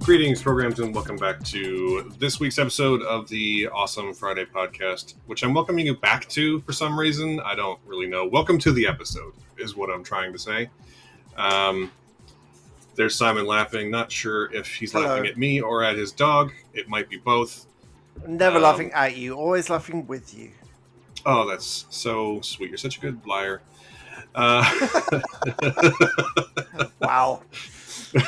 Greetings, programs, and welcome back to this week's episode of the Awesome Friday podcast, which I'm welcoming you back to for some reason. I don't really know. Welcome to the episode, is what I'm trying to say. There's Simon laughing. Not sure if he's laughing at me or at his dog. It might be both. Never laughing at you, always laughing with you. Oh, that's so sweet. You're such a good liar. Wow. You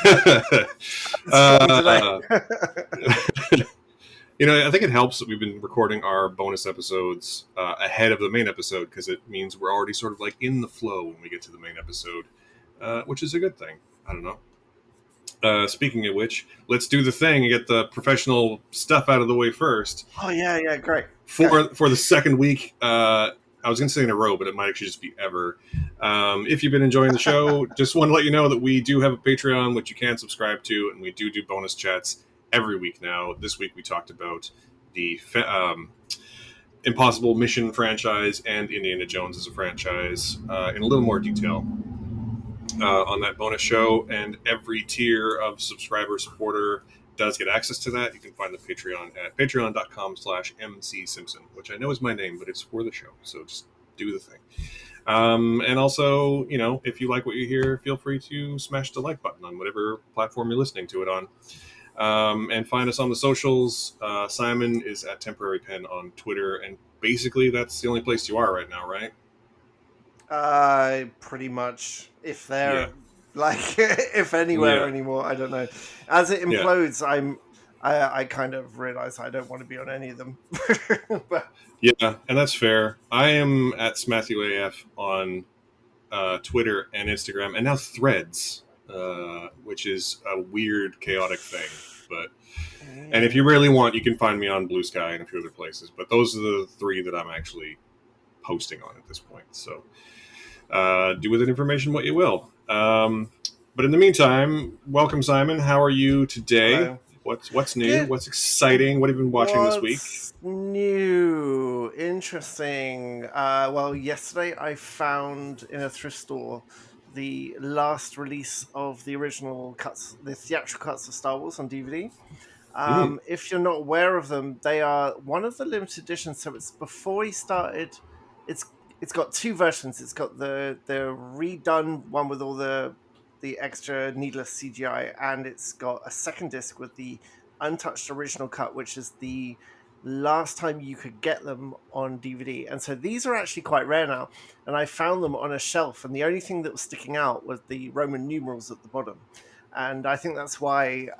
know, I think it helps that we've been recording our bonus episodes ahead of the main episode, because it means we're already sort of like in the flow when we get to the main episode, which is a good thing. I don't know. Speaking of which, let's do the thing and get the professional stuff out of the way first. Oh, yeah, great. For the second week, I was going to say in a row, but it might actually just be ever. If you've been enjoying the show, just want to let you know that we do have a Patreon, which you can subscribe to, and we do bonus chats every week now. This week we talked about the Impossible Mission franchise and Indiana Jones as a franchise in a little more detail on that bonus show, and every tier of subscriber supporter does get access to that. You can find the Patreon at patreon.com/MCSimpson, which I know is my name, but it's for the show, so just do the thing. And also, you know, if you like what you hear, feel free to smash the like button on whatever platform you're listening to it on. And find us on the socials. Simon is at Temporary Pen on Twitter, and basically that's the only place you are right now, right? Pretty much. If they're if anywhere anymore, I don't know. As it implodes, I kind of realize I don't want to be on any of them. But yeah, and that's fair. I am at SmatthewAF on Twitter and Instagram, and now Threads, which is a weird, chaotic thing. But and if you really want, you can find me on Blue Sky and a few other places. But those are the three that I'm actually posting on at this point. So do with that information what you will. But in the meantime, welcome, Simon. How are you today? Hello. What's new? Good. What's exciting? What have you been watching this week? New? Interesting. Well, yesterday I found in a thrift store the last release of the original cuts, the theatrical cuts of Star Wars on DVD. If you're not aware of them, they are one of the limited editions. So it's before he started. It's got two versions. It's got the redone one with all the extra needless CGI, and it's got a second disc with the untouched original cut, which is the last time you could get them on DVD. And so these are actually quite rare now, and I found them on a shelf, and the only thing that was sticking out was the Roman numerals at the bottom. And I think that's why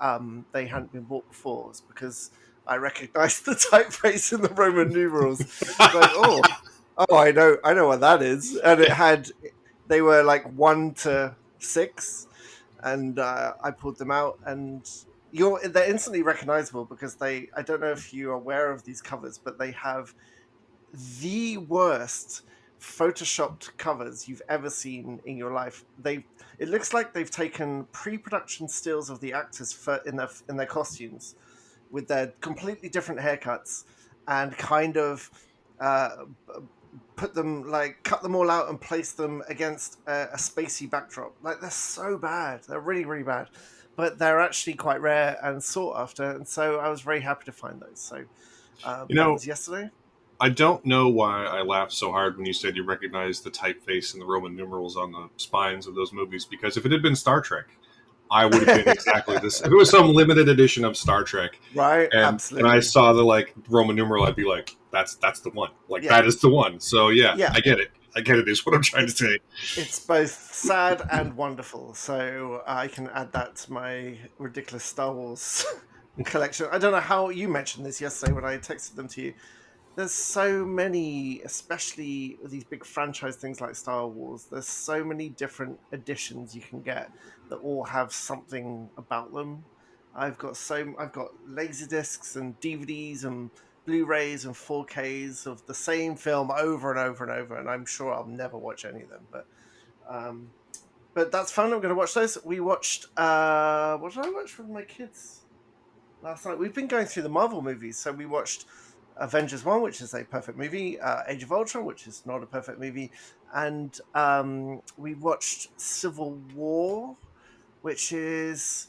they hadn't been bought before, is because I recognized the typeface in the Roman numerals. Like, I know what that is. And they were like 1 to 6, and I pulled them out, and they're instantly recognizable because I don't know if you're aware of these covers, but they have the worst photoshopped covers you've ever seen in your life. It looks like they've taken pre-production stills of the actors in their costumes with their completely different haircuts, and kind of cut them all out and place them against a spacey backdrop. Like, they're so bad. They're really, really bad. But they're actually quite rare and sought after, and so I was very happy to find those. So that was yesterday. I don't know why I laughed so hard when you said you recognized the typeface and the Roman numerals on the spines of those movies, because if it had been Star Trek, I would have been exactly this. If it was some limited edition of Star Trek, right? Absolutely. And I saw the Roman numeral, I'd be like, that's the one. That is the one. So yeah, I get it. Is what I'm trying to say. It's both sad and wonderful. So I can add that to my ridiculous Star Wars collection. I don't know how you mentioned this yesterday when I texted them to you. There's so many, especially with these big franchise things like Star Wars, there's so many different editions you can get that all have something about them. I've got Laserdiscs and DVDs and Blu-rays and 4Ks of the same film over and over and over, and I'm sure I'll never watch any of them. But that's fun. I'm going to watch those. We watched what did I watch with my kids last night? We've been going through the Marvel movies, so we watched Avengers 1, which is a perfect movie, Age of Ultron, which is not a perfect movie, and we watched Civil War, which is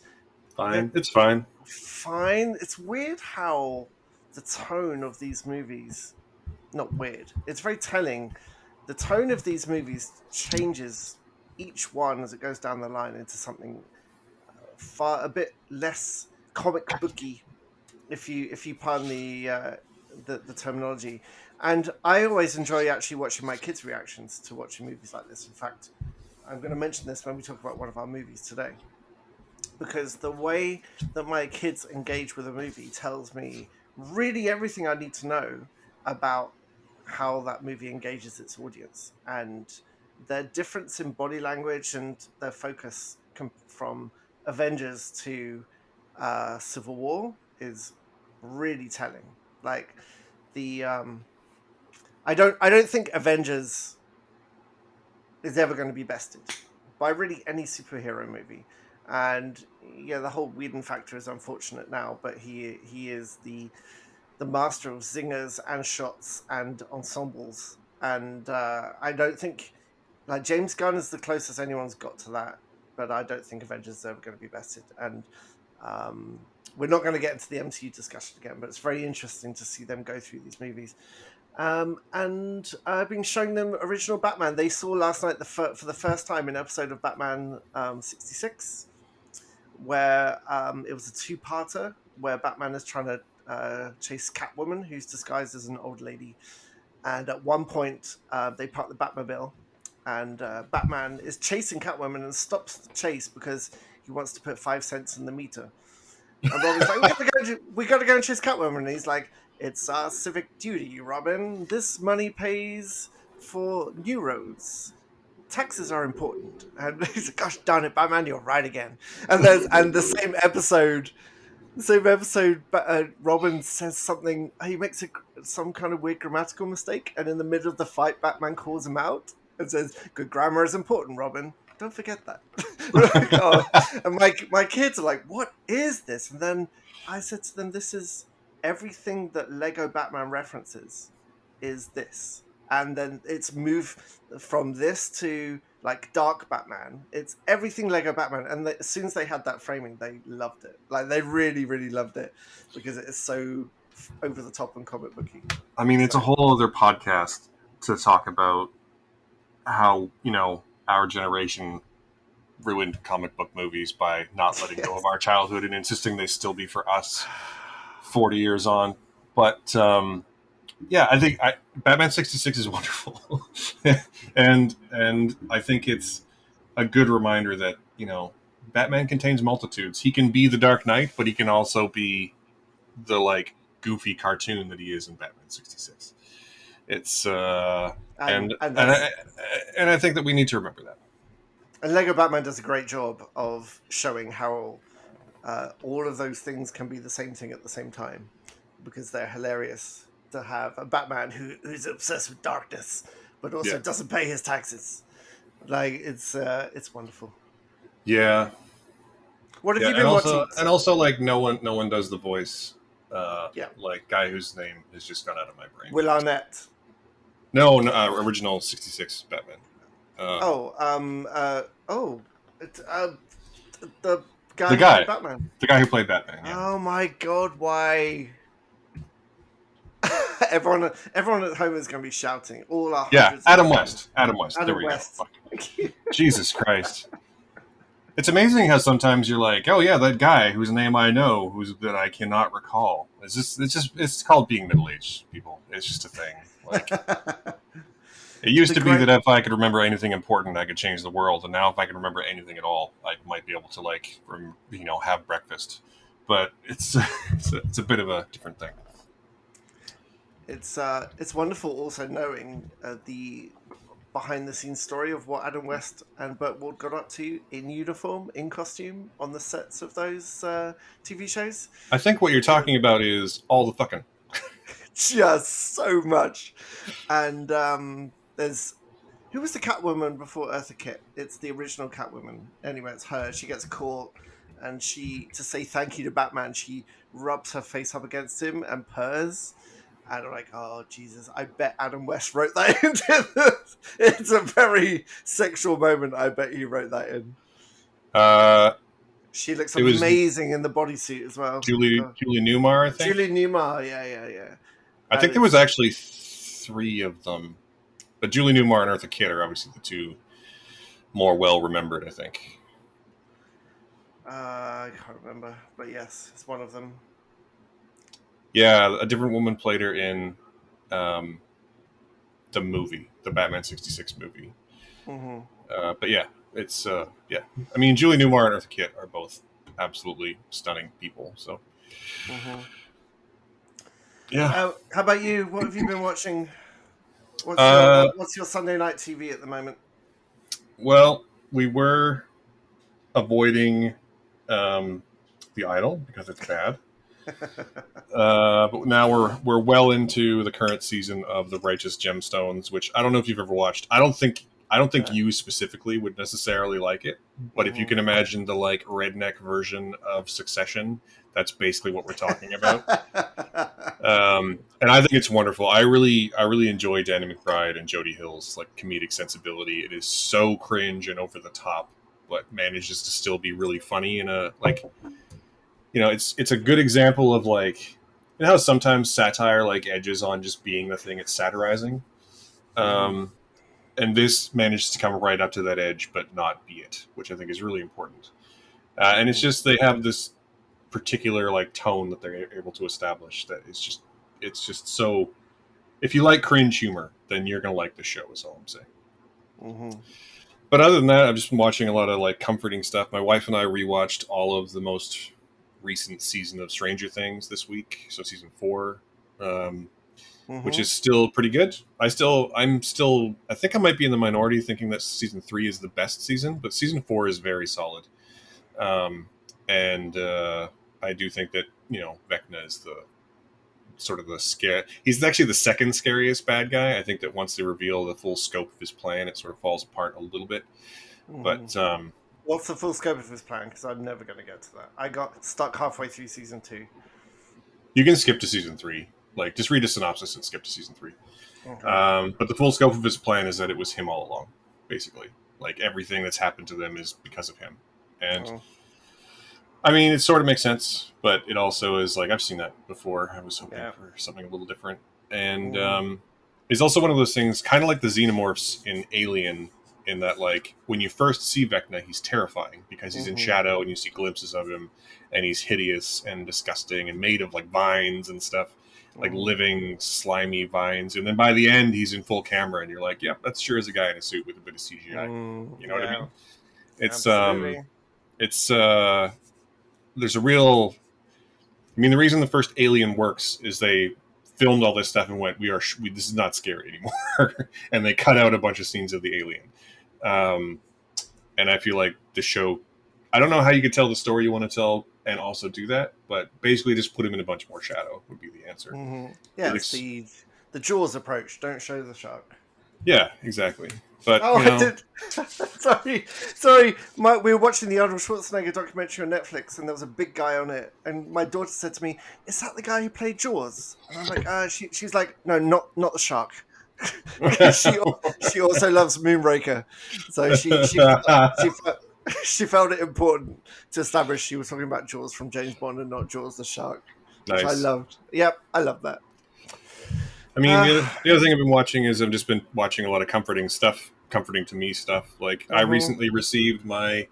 Fine. It's fine. fine. It's weird how the tone of these movies, not weird, it's very telling. The tone of these movies changes each one as it goes down the line into something far a bit less comic booky, if you pardon the terminology. And I always enjoy actually watching my kids' reactions to watching movies like this. In fact, I'm going to mention this when we talk about one of our movies today, because the way that my kids engage with a movie tells me really everything I need to know about how that movie engages its audience, and their difference in body language and their focus from Avengers to Civil War is really telling. Like the I don't think Avengers is ever going to be bested by really any superhero movie. And yeah, the whole Whedon factor is unfortunate now, but he is the master of zingers and shots and ensembles. And I don't think like James Gunn is the closest anyone's got to that, but I don't think Avengers is ever going to be bested. And we're not going to get into the MCU discussion again, but it's very interesting to see them go through these movies. And I've been showing them original Batman. They saw last night for the first time an episode of Batman 66, where it was a two-parter where Batman is trying to chase Catwoman, who's disguised as an old lady. And at one point, they park the Batmobile, and Batman is chasing Catwoman and stops the chase because he wants to put 5 cents in the meter. And Robin's like, we gotta go and chase Catwoman. And he's like, it's our civic duty, Robin. This money pays for new roads. Taxes are important. And he's like, gosh darn it, Batman, you're right again. And the same episode, Robin says something. He makes some kind of weird grammatical mistake, and in the middle of the fight, Batman calls him out and says, "Good grammar is important, Robin. Don't forget that." Like, oh. And my kids are like, "What is this?" And then I said to them, "This is everything that Lego Batman references. Is this?" And then it's moved from this to like Dark Batman. It's everything Lego Batman. And as soon as they had that framing, they loved it. Like they really, really loved it because it is so over the top and comic booky. I mean, it's a So whole other podcast to talk about how, our generation ruined comic book movies by not letting go yes. of our childhood and insisting they still be for us 40 years on. But yeah, I think Batman 66 is wonderful. and I think it's a good reminder that, Batman contains multitudes. He can be the Dark Knight, but he can also be the like goofy cartoon that he is in Batman 66. It's and and and and that's I, and I think that we need to remember that. and Lego Batman does a great job of showing how all of those things can be the same thing at the same time, because they're hilarious to have a Batman who's obsessed with darkness but also Yeah, doesn't pay his taxes. Like it's wonderful. yeah, What have yeah, you been watching? and also like no one does the voice, Yeah, like guy whose name has just gone out of my brain. Will Arnett. No, original 66 Batman. Oh, the The guy who played guy, Batman. the guy who played Batman. Yeah, Oh my god, why? everyone at home is going to be shouting. All our yeah, hundreds of Adam listeners. West. Adam West. There Adam we go. West. Fuck. Jesus Christ. It's amazing how sometimes you're like, oh yeah, that guy whose name I know, that I cannot recall. It's called being middle aged, people. It's just a thing. Like it used The to be great that if I could remember anything important, I could change the world, and now if I can remember anything at all, I might be able to have breakfast. But it's it's a bit of a different thing. it's wonderful also knowing the behind the scenes story of what Adam West and Burt Ward got up to in uniform, in costume, on the sets of those TV shows. I think what you're Because talking about is all the fucking. just so much. And there's who was the Catwoman before Eartha Kitt? It's the original Catwoman. Anyway, it's her. She gets caught, and to say thank you to Batman, she rubs her face up against him and purrs. And I'm like, oh Jesus! I bet Adam West wrote that into this. It's a very sexual moment. I bet he wrote that in. Uh, She looks It was amazing in the bodysuit as well. Julie Newmar, I think. Julie Newmar, yeah. I That think there was is. actually three of them, but Julie Newmar and Eartha Kitt are obviously the two more well remembered, I think. I can't remember, but yes, it's one of them. Yeah, a different woman played her in um, the movie, the Batman '66 movie. Hmm. But yeah, it's yeah. I mean, Julie Newmar and Eartha Kitt are both absolutely stunning people. So Hmm. yeah. How about you? What have you been watching? Uh, What's your Sunday night TV at the moment? well, we were avoiding um, the Idol because it's bad. But now we're well into the current season of the Righteous Gemstones, which I don't know if you've ever watched. I don't think No. you specifically would necessarily like it, but if you Hmm. can imagine the like redneck version of Succession, that's basically what we're talking about. And I think it's wonderful. I really enjoy Danny McBride and Jody Hill's like comedic sensibility. It is so cringe and over the top, but manages to still be really funny in a like it's a good example of like how sometimes satire like edges on just being the thing it's satirizing. Hmm. Um, and this manages to come right up to that edge, but not be it, which I think is really important. And it's Hmm. just they have this particular like tone that they're able to establish that it's just so. If you like cringe humor, then you're gonna like the show. Is all I'm saying. Hmm. But other than that, I've just been watching a lot of like comforting stuff. My wife and I rewatched all of the most recent season of Stranger Things this week, so season four, um, which Hmm. is still pretty good. I think I might be in the minority thinking that season three is the best season, but season four is very solid. Um, and I do think that Vecna is the sort of the scare. He's actually the second scariest bad guy. I think that once they reveal the full scope of his plan, it sort of falls apart a little bit. Hmm. But What's the full scope of his plan? Because I'm never going to get to that. I got stuck halfway through season two. you can skip to season three. Like, just read a synopsis and skip to season three. Okay. But the full scope of his plan is that it was him all along, basically. Like, everything that's happened to them is because of him. And, Oh, I mean, it sort of makes sense, but it also is like, I've seen that before. I was hoping yeah. for something a little different. And Hmm. it's also one of those things, kind of like the xenomorphs in Alien, in that, like, when you first see Vecna, he's terrifying because he's in Hmm. shadow and you see glimpses of him, and he's hideous and disgusting and made of, like, vines and stuff, like Hmm. living, slimy vines. And then by the end, he's in full camera, and you're like, yep, that sure is a guy in a suit with a bit of CGI. You know what I Yeah. mean? It's, Absolutely. it's, there's a real. I mean, the reason the first Alien works is they filmed all this stuff and went, this is not scary anymore," and they cut out a bunch of scenes of the alien. Um, and I feel like the show. I don't know how you could tell the story you want to tell and also do that, but basically just put him in a bunch more shadow would be the answer. Hmm. It Yeah, it's looks, the Jaws approach. Don't show the shark. yeah, exactly. But Oh, I did. Sorry. We were watching the Arnold Schwarzenegger documentary on Netflix, and there was a big guy on it. And my daughter said to me, "Is that the guy who played Jaws?" And I'm like, she's like, "No, not the shark." Because she also loves Moonraker, so she felt, she felt it important to establish she was talking about Jaws from James Bond and not Jaws the shark, which I nice. loved. Yep, I love that. I mean, Uh, the other thing I've been watching is I've just been watching a lot of comforting stuff, comforting to me stuff. Like I mhm. recently received my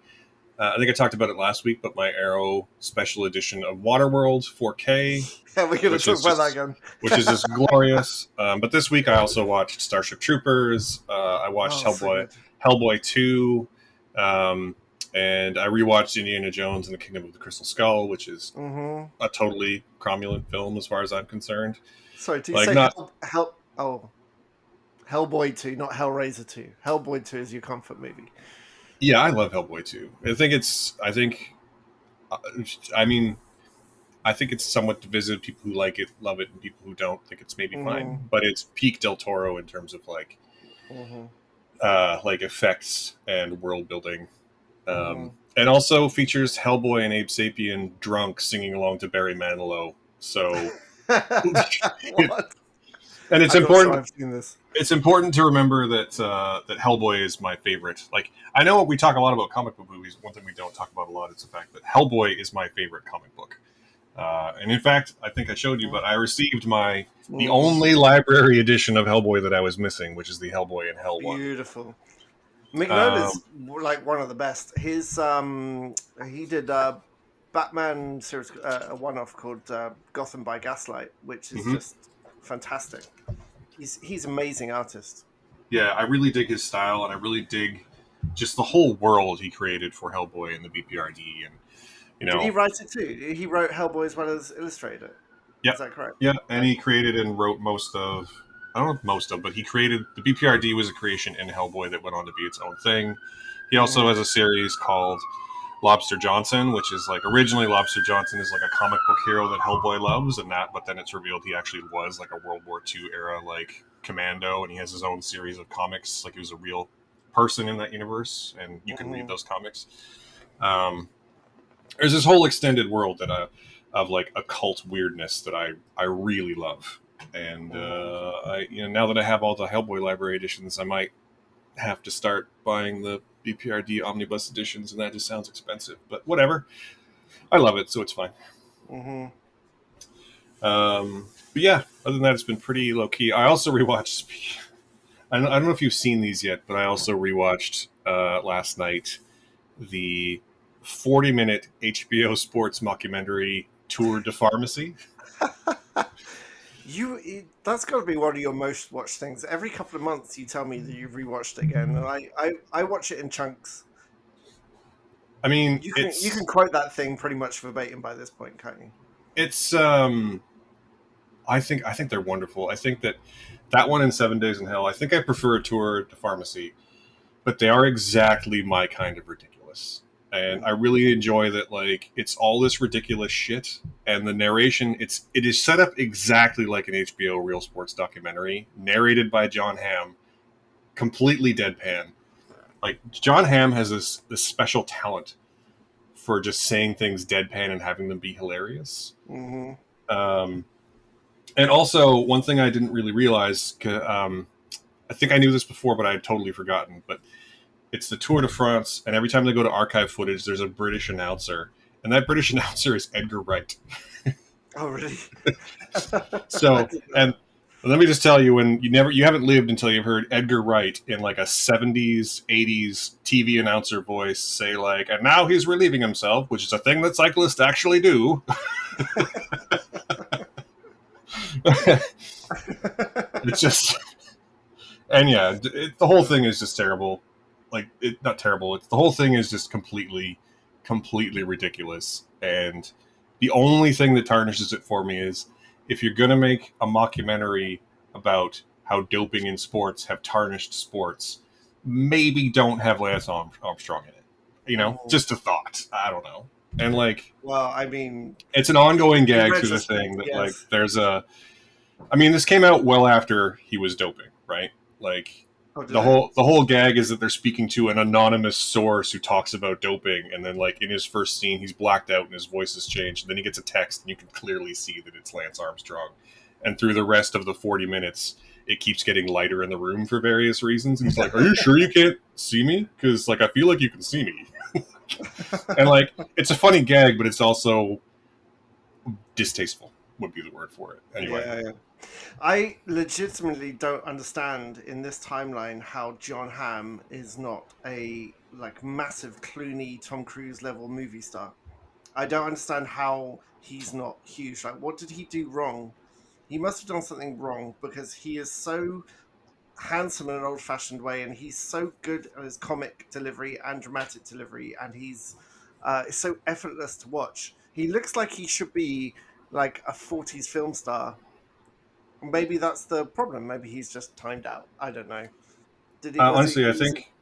I think I talked about it last week, but my Arrow special edition of Waterworld 4K, Yeah, we're gonna which talk is about that just again. glorious. But this week I also watched Starship Troopers. I watched Oh, so Hellboy, good. Hellboy 2, um, and I rewatched Indiana Jones and the Kingdom of the Crystal Skull, which is Hmm. a totally cromulent film as far as I'm concerned. Sorry, do you Like say not, Oh, Hellboy 2, not Hellraiser 2. Hellboy 2 is your comfort movie. yeah, I love Hellboy 2. Uh, I mean, I think it's somewhat divisive. People who like it love it, and people who don't think it's maybe fine. Hmm. But it's peak Del Toro in terms of Hmm. like effects and world building, Hmm. and also features Hellboy and Abe Sapien drunk singing along to Barry Manilow. So it, What? And it's I'm not sure important. I've seen this. It's important to remember that Hellboy is my favorite. Like, I know we talk a lot about comic book movies. One thing we don't talk about a lot is the fact that Hellboy is my favorite comic book. And in fact, I think I showed you, but I received the Mm, only library edition of Hellboy that I was missing, which is the Hellboy in Hell one. beautiful. Mignola's Um, like one of the best. His he did Batman series, a one-off called Gotham by Gaslight, which is mhm. just fantastic. He's amazing artist. Yeah, I really dig his style, and I really dig just the whole world he created for Hellboy and the BPRD, and you Did he know, write it too? He wrote Hellboy as well as illustrated it. yeah, Is that correct? yeah, and he Okay. created and wrote most of. I don't know if most of, but he created the BPRD was a creation in Hellboy that went on to be its own thing. He also Hmm. has a series called Lobster Johnson, which is like originally Lobster Johnson is like a comic book hero that Hellboy loves, and that, but then it's revealed he actually was like a World War II era like commando, and he has his own series of comics, like he was a real person in that universe, and you can read Hmm. those comics. Um, there's this whole extended world that of like occult weirdness that I really love, and Hmm. I now that I have all the Hellboy library editions, I might have to start buying the BPRD omnibus editions, and that just sounds expensive. But whatever, I love it, so it's fine. Hmm. But yeah, other than that, it's been pretty low key. I also rewatched. I don't know if you've seen these yet, but I also rewatched last night the 40-minute HBO Sports mockumentary Tour de Pharmacy. That's got to be one of your most watched things. Every couple of months, you tell me that you've rewatched it again, and I watch it in chunks. I mean, You can quote that thing pretty much verbatim by this point, can't you? it's I think they're wonderful. I think that one in 7 Days in Hell. I think I prefer Tour de Pharmacy, but they are exactly my kind of ridiculous. And I really enjoy that. Like, it's all this ridiculous shit, and the narration. It is set up exactly like an HBO real sports documentary, narrated by John Hamm, completely deadpan. Like, John Hamm has this special talent for just saying things deadpan and having them be hilarious. Hmm. Um, and also, one thing I didn't really realize, I think I knew this before, but I had totally forgotten. But it's the Tour de France, and every time they go to archive footage, there's a British announcer, and that British announcer is Edgar Wright. Oh, really? I So, didn't know and let me just tell you, when you haven't lived until you've heard Edgar Wright in like a 70s, 80s TV announcer voice say like, and now he's relieving himself, which is a thing that cyclists actually do. It's just, and yeah, the whole thing is just terrible. Like, not terrible. It's the whole thing is just completely ridiculous. And the only thing that tarnishes it for me is if you're gonna make a mockumentary about how doping in sports have tarnished sports, maybe don't have Lance Armstrong in it. Mhm. Just a thought. I don't know. And like, Well, I mean, it's an ongoing in gag through the retrospect, thing that like yes. there's a I mean, this came out well after he was doping, right? Like Oh, did the it? whole gag is that they're speaking to an anonymous source who talks about doping, and then like in his first scene, he's blacked out and his voice has changed. And then he gets a text, and you can clearly see that it's Lance Armstrong. And through the rest of the 40 minutes, it keeps getting lighter in the room for various reasons. And he's like, "Are you sure you can't see me? Because like I feel like you can see me." And like it's a funny gag, but it's also distasteful. Would be the word for it. Anyway, Yeah, yeah. I legitimately don't understand in this timeline how John Hamm is not a like massive Clooney, Tom Cruise level movie star. I don't understand how he's not huge. Like, what did he do wrong? He must have done something wrong because he is so handsome in an old fashioned way, and he's so good at his comic delivery and dramatic delivery, and he's it's so effortless to watch. He looks like he should be like a 40s film star. Maybe that's the problem. Maybe he's just timed out. I don't know. Did he? Was honestly, I he? Was it? think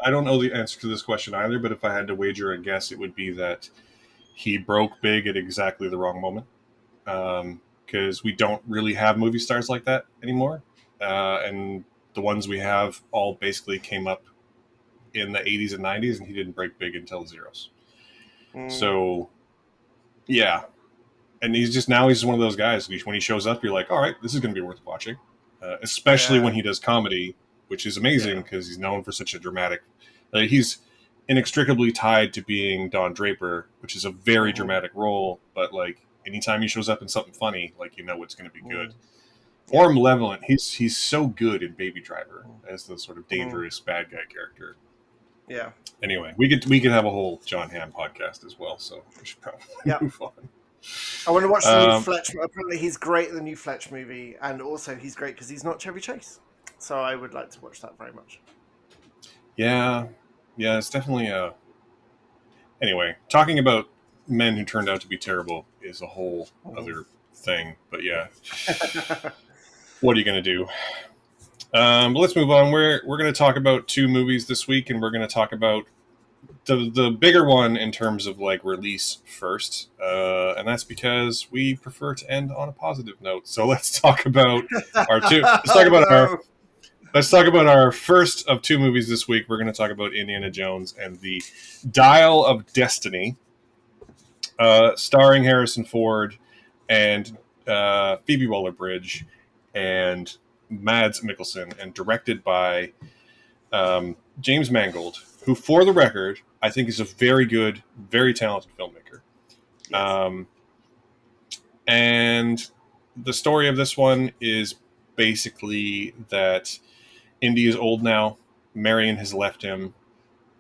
I don't know the answer to this question either, but if I had to wager a guess, it would be that he broke big at exactly the wrong moment. Because we don't really have movie stars like that anymore, and the ones we have all basically came up in the 80s and 90s, and he didn't break big until the zeros. Mm, So yeah, and he's just one of those guys. When he shows up, you're like, all right, this is going to be worth watching. especially when Yeah. he does comedy, which is amazing Yeah. because he's known for such a dramatic. He's inextricably tied to being Don Draper, which is a very Hmm. dramatic role. But like anytime he shows up in something funny, like you know it's going to be good. Mm. Yeah. Or Malevolent, he's so good in Baby Driver as the sort of Mm. dangerous bad guy character. Yeah. Anyway, we could have a whole John Hamm podcast as well, so we should probably Yeah. move on. I want to watch the new Um, Fletch. Apparently, he's great in the new Fletch movie, and also he's great because he's not Chevy Chase. So I would like to watch that very much. yeah, yeah, it's definitely a. Anyway, talking about men who turned out to be terrible is a whole Mhm. other thing. But yeah, what are you going to do? But let's move on. We're going to talk about two movies this week, and we're going to talk about the bigger one in terms of like release first, and that's because we prefer to end on a positive note. So let's talk about our two. Let's talk Oh about our. no! Let's talk about our first of two movies this week. We're going to talk about Indiana Jones and the Dial of Destiny, starring Harrison Ford and Phoebe Waller-Bridge and Mads Mikkelsen, and directed by James Mangold, who, for the record, I think is a very good, very talented filmmaker. Yes. Um, and the story of this one is basically that Indy is old now. Marion has left him.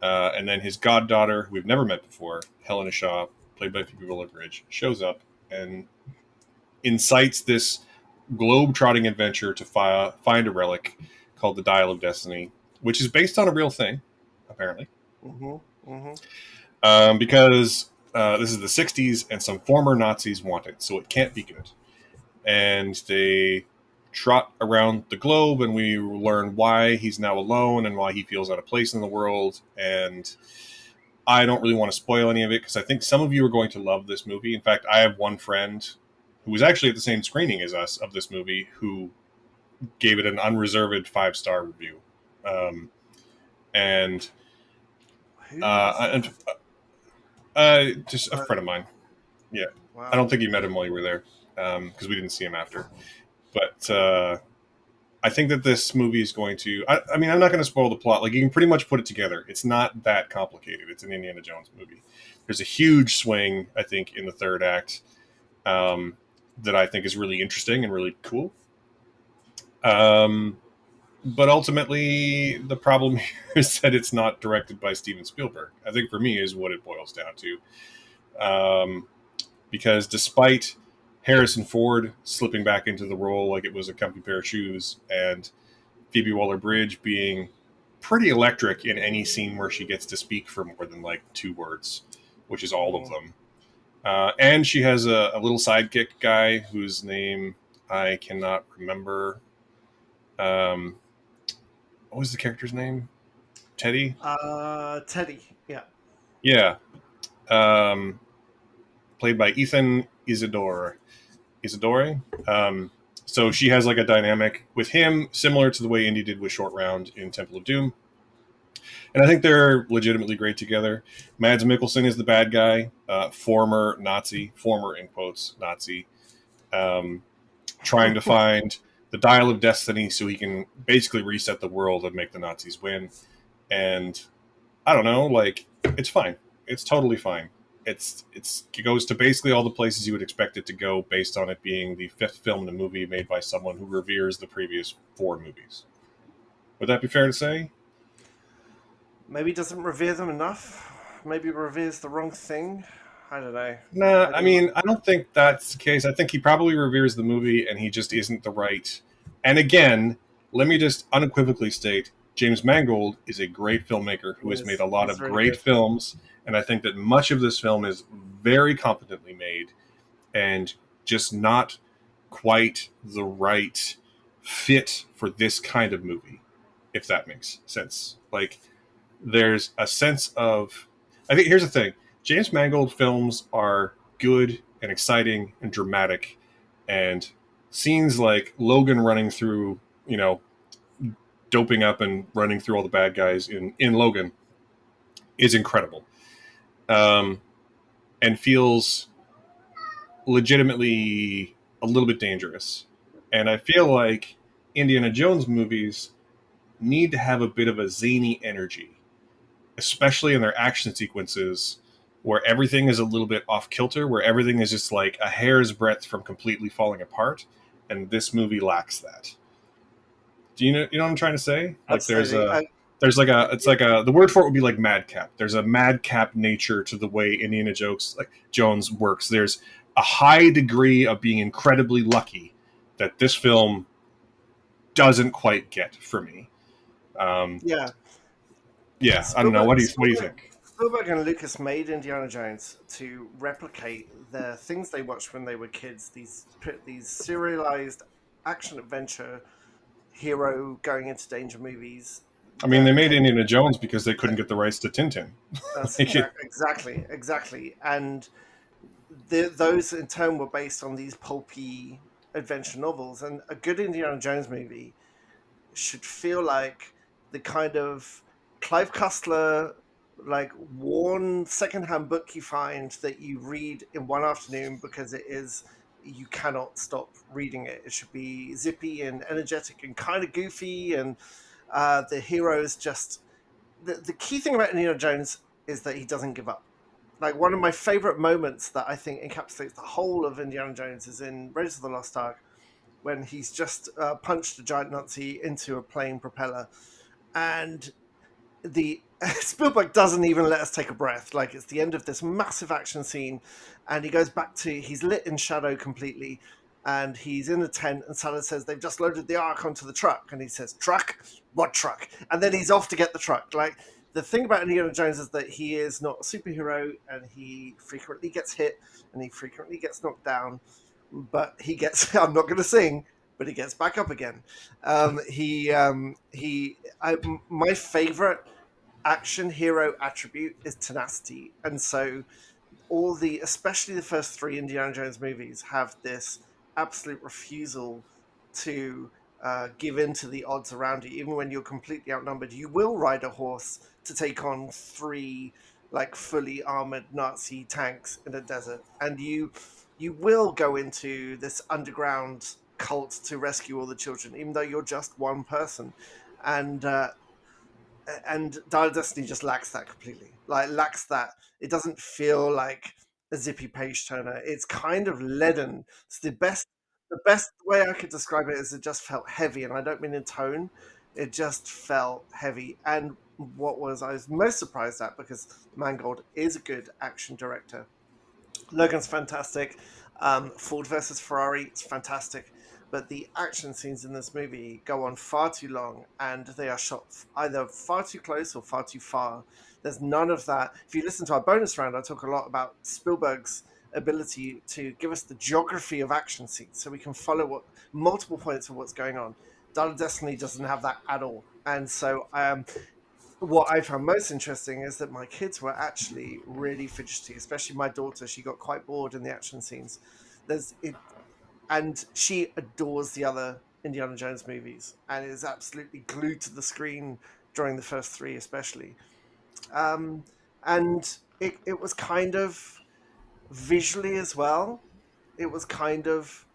And then his goddaughter, who we've never met before, Helena Shaw, played by Phoebe Waller-Bridge, shows up and incites this globe-trotting adventure to find a relic called the Dial of Destiny, which is based on a real thing, apparently. Mhm. Mhm. Because this is the 60s and some former Nazis want it, so it can't be good. And they trot around the globe, and we learn why he's now alone and why he feels out of place in the world. And I don't really want to spoil any of it because I think some of you are going to love this movie. In fact, I have one friend who was actually at the same screening as us of this movie who gave it an unreserved 5-star review. Um, and Who was uh, that? just a Uh, friend of mine. Yeah, I don't wow. think you met him while you were there because we didn't see him after. But I think that this movie is going to. I mean, I'm not going to spoil the plot. Like, you can pretty much put it together. It's not that complicated. It's an Indiana Jones movie. There's a huge swing, I think, in the third act um, that I think is really interesting and really cool. Um, but ultimately, the problem here is that it's not directed by Steven Spielberg. I think for me is what it boils down to. Um, because despite Harrison Ford slipping back into the role like it was a comfy pair of shoes, and Phoebe Waller-Bridge being pretty electric in any scene where she gets to speak for more than like 2 words, which is all of Mhm. them. And she has a little sidekick guy whose name I cannot remember. Um, what was the character's name? Teddy? Teddy. Yeah. Yeah. Um, played by Ethan Isidore. Isidore? So she has like a dynamic with him similar to the way Indy did with Short Round in Temple of Doom. And I think they're legitimately great together. Mads Mikkelsen is the bad guy, former Nazi, former in quotes Nazi, um, trying to find the dial of destiny so he can basically reset the world and make the Nazis win. And I don't know, like it's fine. It's totally fine. It goes to basically all the places you would expect it to go, based on it being the fifth film in a movie made by someone who reveres the previous 4 movies. Would that be fair to say? Maybe doesn't revere them enough. Maybe reveres the wrong thing. I don't know. Nah, I I didn't. mean, I don't think that's the case. I think he probably reveres the movie and he just isn't the right. And again, let me just unequivocally state James Mangold is a great filmmaker who has made a lot He's of really great good. films. And I think that much of this film is very competently made and just not quite the right fit for this kind of movie, if that makes sense. Like, there's a sense of. I think here's the thing: James Mangold films are good and exciting and dramatic, and scenes like Logan running through, doping up and running through all the bad guys in Logan is incredible, um, and feels legitimately a little bit dangerous. And I feel like Indiana Jones movies need to have a bit of a zany energy, especially in their action sequences where everything is a little bit off kilter, where everything is just like a hair's breadth from completely falling apart. And this movie lacks that. Do you know what I'm trying to say? Like Absolutely. there's like a it's like a the word for it would be like madcap. There's a madcap nature to the way Jones works. There's a high degree of being incredibly lucky that this film doesn't quite get for me. Um, Yeah, yeah, I don't know. Spielberg, What do you Spielberg, think? Spielberg and Lucas made Indiana Jones to replicate the things they watched when they were kids. These serialized action adventure hero going into danger movies I mean, they that made tend Indiana Jones because they couldn't that, get the rights to Tintin. that's Like it, exactly, and those in turn were based on these pulpy adventure novels. And a good Indiana Jones movie should feel like the kind of Clive Cussler, like worn secondhand book you find that you read in one afternoon because it is you cannot stop reading it. It should be zippy and energetic and kind of goofy, and the heroes just the key thing about Indiana Jones is that he doesn't give up. Like one of my favorite moments that I think encapsulates the whole of Indiana Jones is in Raiders of the Lost Ark when he's just punched a giant Nazi into a plane propeller, and the Spielberg doesn't even let us take a breath. Like it's the end of this massive action scene, and he goes back to he's lit in shadow completely, and he's in a tent. And Salah says they've just loaded the ark onto the truck, and he says, "Truck? What truck?" And then he's off to get the truck. Like the thing about Indiana Jones is that he is not a superhero, and he frequently gets hit, and he frequently gets knocked down, but he gets. I'm not going to sing. But he gets back up again. My favorite action hero attribute is tenacity. And so especially the first three Indiana Jones movies have this absolute refusal to give in to the odds around you. Even when you're completely outnumbered, you will ride a horse to take on three like fully armored Nazi tanks in a desert. And you will go into this underground cult to rescue all the children, even though you're just one person. And Dial of Destiny just lacks that completely. Like lacks that. It doesn't feel like a zippy page turner. It's kind of leaden. It's the best way I could describe it is it just felt heavy, and I don't mean in tone. It just felt heavy. And I was most surprised at, because Mangold is a good action director, Logan's fantastic. Ford versus Ferrari, it's fantastic. But the action scenes in this movie go on far too long, and they are shot either far too close or far too far. There's none of that. If you listen to our bonus round, I talk a lot about Spielberg's ability to give us the geography of action scenes so we can follow multiple points of what's going on. Dial of Destiny doesn't have that at all. And so what I found most interesting is that my kids were actually really fidgety, especially my daughter. She got quite bored in the action scenes. There's it, and she adores the other Indiana Jones movies and is absolutely glued to the screen during the first three, especially. Um, and it was kind of visually as well. It was kind of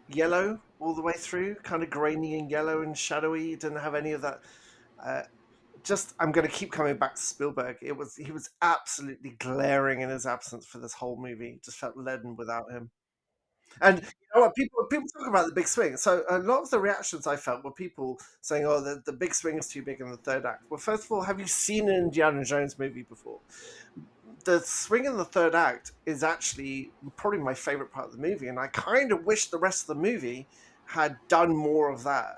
yellow all the way through, kind of grainy and yellow and shadowy. It didn't have any of that. Uh, just I'm going to keep coming back to Spielberg. He was absolutely glaring in his absence for this whole movie. It just felt leaden without him. And you know what? People talk about the big swing. So a lot of the reactions I felt were people saying, "Oh, the big swing is too big in the third act." Well, first of all, have you seen an Indiana Jones movie before? The swing in the third act is actually probably my favorite part of the movie, and I kind of wish the rest of the movie had done more of that,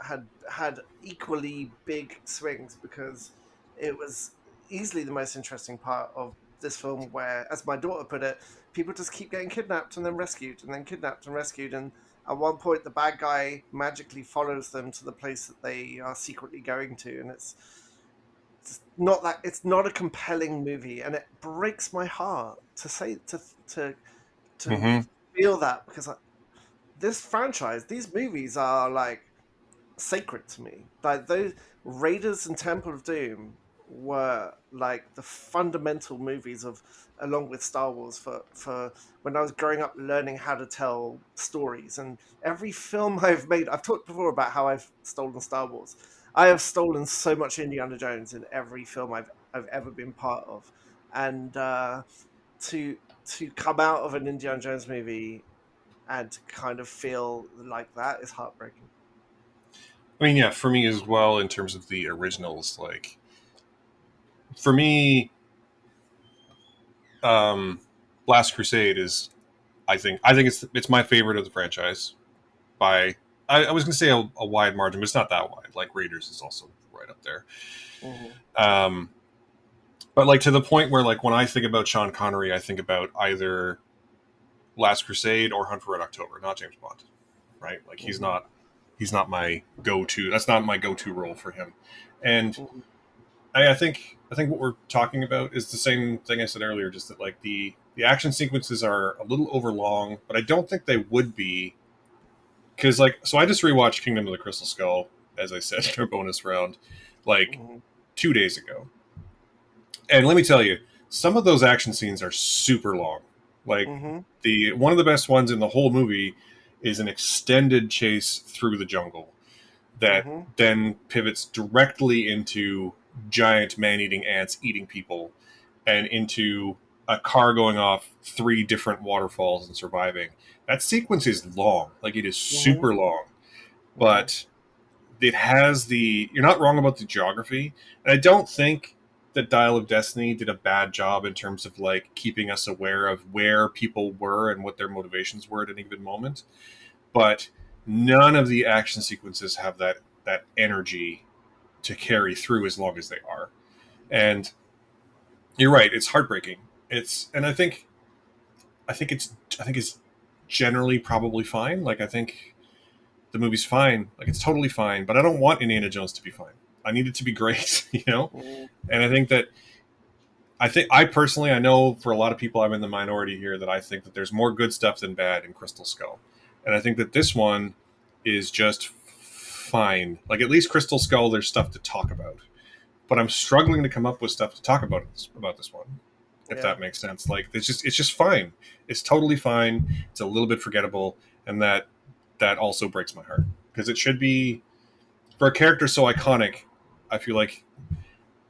had equally big swings, because it was easily the most interesting part of this film, where, as my daughter put it, people just keep getting kidnapped and then rescued and then kidnapped and rescued, and at one point the bad guy magically follows them to the place that they are secretly going to, and it's not a compelling movie, and it breaks my heart to say to mm-hmm. feel that, because this franchise, these movies are like sacred to me. Like those Raiders and Temple of Doom. were like the fundamental movies of, along with Star Wars, for when I was growing up learning how to tell stories. And every film I've made, I've talked before about how I've stolen Star Wars. I have stolen so much Indiana Jones in every film I've ever been part of. And to to come out of an Indiana Jones movie and to kind of feel like that is heartbreaking. I mean, yeah, for me as well, in terms of the originals, like for me, um, Last Crusade is, I think it's my favorite of the franchise by, I was going to say a wide margin, but it's not that wide. Like Raiders is also right up there. Mhm, Um, but like to the point where like when I think about Sean Connery, I think about either Last Crusade or Hunt for Red October, not James Bond. Right? Like mhm, he's not my go to. That's not my go to role for him. And mhm, I think what we're talking about is the same thing I said earlier, just that like the action sequences are a little overlong, but I don't think they would be, because like so I just rewatched Kingdom of the Crystal Skull, as I said in our bonus round, like mhm, 2 days ago. And let me tell you, some of those action scenes are super long. Like mhm, the one of the best ones in the whole movie is an extended chase through the jungle that mhm, then pivots directly into giant man-eating ants eating people and into a car going off three different waterfalls and surviving. That sequence is long, like it is mhm, super long, mhm, but it has the, you're not wrong about the geography, and I don't think that Dial of Destiny did a bad job in terms of like keeping us aware of where people were and what their motivations were at any given moment. But none of the action sequences have that energy to carry through as long as they are. And you're right, it's heartbreaking. It's, and I think it's generally probably fine. Like I think the movie's fine. Like it's totally fine, but I don't want Indiana Jones to be fine. I need it to be great, you know? mhm, And I think I personally, I know for a lot of people I'm in the minority here, that I think that there's more good stuff than bad in Crystal Skull. And I think that this one is just fine. Like at least Crystal Skull there's stuff to talk about. But I'm struggling to come up with stuff to talk about this one. If yeah. that makes sense. Like it's just fine. It's totally fine. It's a little bit forgettable, and that also breaks my heart, because it should be, for a character so iconic. I feel like,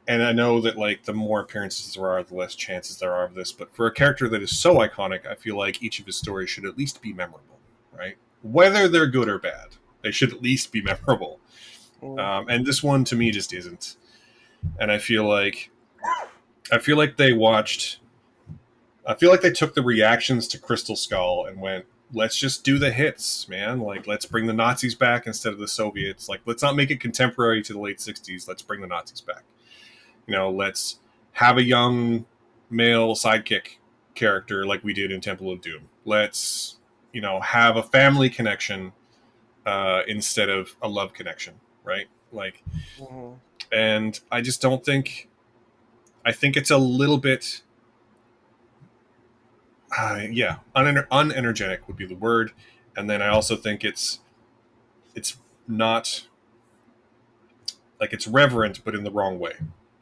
and I know that like the more appearances there are, the less chances there are of this. But for a character that is so iconic, I feel like each of his stories should at least be memorable, right? Whether they're good or bad, they should at least be memorable. Mm, And this one to me just isn't. And I feel like they watched. I feel like they took the reactions to Crystal Skull and went, "Let's just do the hits, man. Like, let's bring the Nazis back instead of the Soviets. Like, let's not make it contemporary to the late '60s. Let's bring the Nazis back. Let's have a young male sidekick character like we did in Temple of Doom. Let's, have a family connection instead of a love connection, right? Like, mhm, and I just don't think. I think it's a little bit, yeah, unenergetic would be the word. And then I also think it's not, like, it's reverent, but in the wrong way.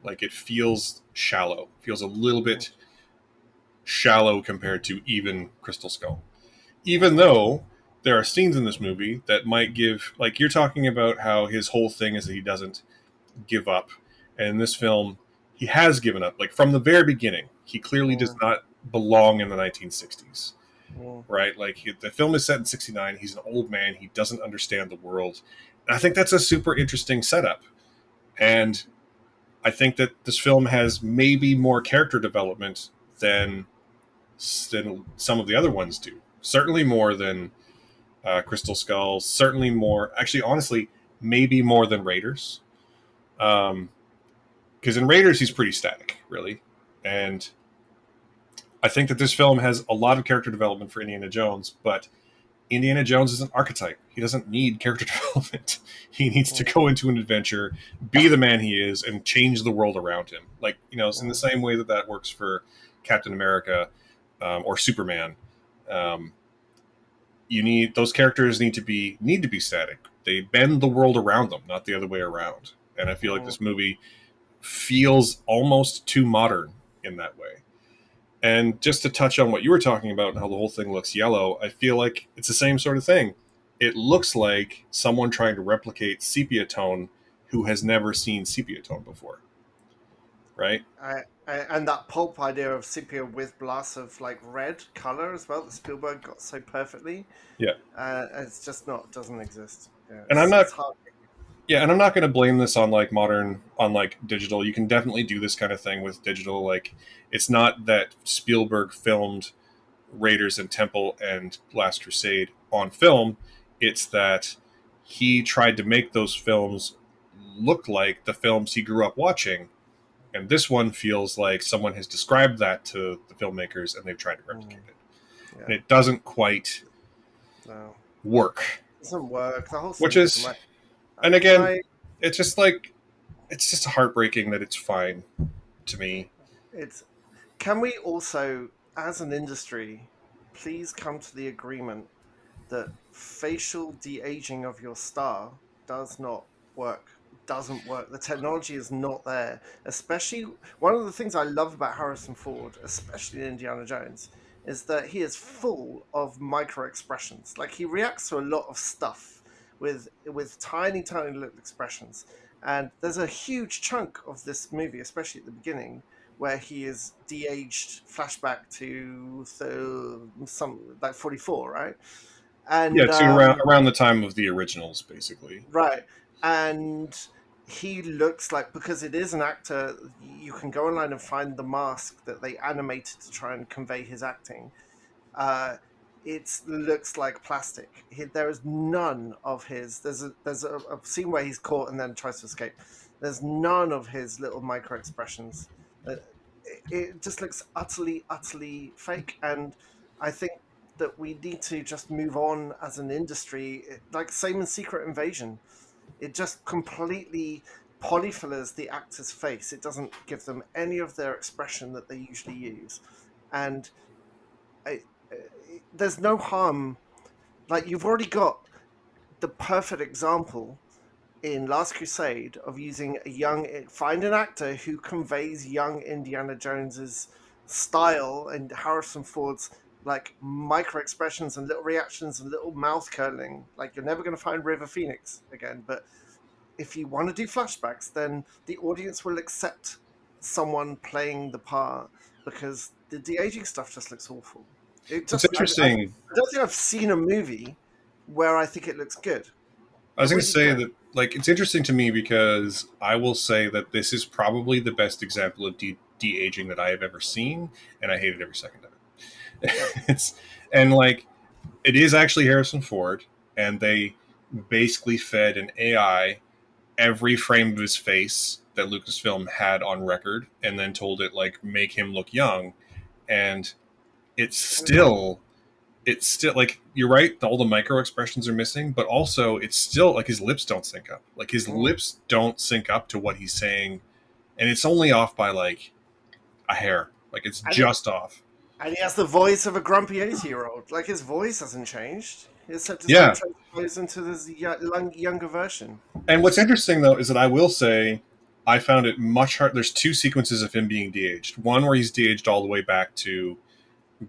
Like it feels shallow, feels a little mhm, bit shallow compared to even Crystal Skull. Even mhm, though there are scenes in this movie that might give, like you're talking about how his whole thing is that he doesn't give up. And in this film, he has given up. Like from the very beginning, he clearly does mhm, not belong in the 1960s, mhm, right? Like the film is set in '69. He's an old man. He doesn't understand the world. And I think that's a super interesting setup. And I think that this film has maybe more character development than some of the other ones do. Certainly more than Crystal Skull. Certainly more. Actually, honestly, maybe more than Raiders. Because in Raiders he's pretty static, really. And I think that this film has a lot of character development for Indiana Jones, but Indiana Jones is an archetype. He doesn't need character development. He needs to mhm, go into an adventure, be the man he is, and change the world around him. Like, it's in the mhm, same way that works for Captain America or Superman. Um, you need those characters need to be static. They bend the world around them, not the other way around. And I feel like mhm, this movie feels almost too modern in that way. And just to touch on what you were talking about and how the whole thing looks yellow, I feel like it's the same sort of thing. It looks like someone trying to replicate sepia tone who has never seen sepia tone before, right? And that pulp idea of sepia with blasts of like red color as well that Spielberg got so perfectly, Yeah. it's just not doesn't exist. Yeah, And I'm it's not hard. yeah, and I'm not going to blame this on like modern on like digital. You can definitely do this kind of thing with digital. Like it's not that Spielberg filmed Raiders and Temple and Last Crusade on film. It's that he tried to make those films look like the films he grew up watching. And this one feels like someone has described that to the filmmakers and they've tried to replicate Mm, it. And yeah, it doesn't quite no, work. it doesn't work. The whole Which thing doesn't is, work. and Can again, I? it's just like, it's just heartbreaking that it's fine to me. It's Can we also, as an industry, please come to the agreement that facial de-aging of your star does not work. It doesn't work. The technology is not there. Especially one of the things I love about Harrison Ford, especially in Indiana Jones, is that he is full of micro expressions. Like he reacts to a lot of stuff with tiny, tiny little expressions. And there's a huge chunk of this movie, especially at the beginning, where he is de-aged flashback to some like 44, right? Yeah, And to around the time of the originals, basically. right, and he looks like, because it is an actor, you can go online and find the mask that they animated to try and convey his acting. uh it looks like plastic. There is none of his. There's a scene where he's caught and then tries to escape. There's none of his little micro expressions. It just looks utterly, utterly fake. And I think that we need to just move on as an industry. Like same in Secret Invasion, it just completely polyfillers the actor's face. It doesn't give them any of their expression that they usually use. And I, there's no harm. Like you've already got the perfect example in Last Crusade of using find an actor who conveys young Indiana Jones's style and Harrison Ford's like micro expressions and little reactions and little mouth curling. Like you're never going to find River Phoenix again. But if you want to do flashbacks, then the audience will accept someone playing the part, because the de-aging stuff just looks awful. It What's just interesting, I don't think I've seen a movie where I think it looks good. I I was going to really say don't. that like it's interesting to me because I will say that this is probably the best example of de aging that I have ever seen, and I hated every second of it. Yeah. It's and like it is actually Harrison Ford, and they basically fed an AI every frame of his face that Lucasfilm had on record, and then told it like make him look young, and it's still it's still like you're right, all the micro expressions are missing, but also it's still like his lips don't sync up, like his Mhm. lips don't sync up to what he's saying, and it's only off by like a hair, like it's And, it, just off. and he has the voice of a grumpy 80-year-old. Like his voice hasn't changed, except it's been Yeah, transposed into this younger version. and what's It's interesting though is that I will say I found it much hard. There's two sequences of him being de-aged, one where he's de-aged all the way back to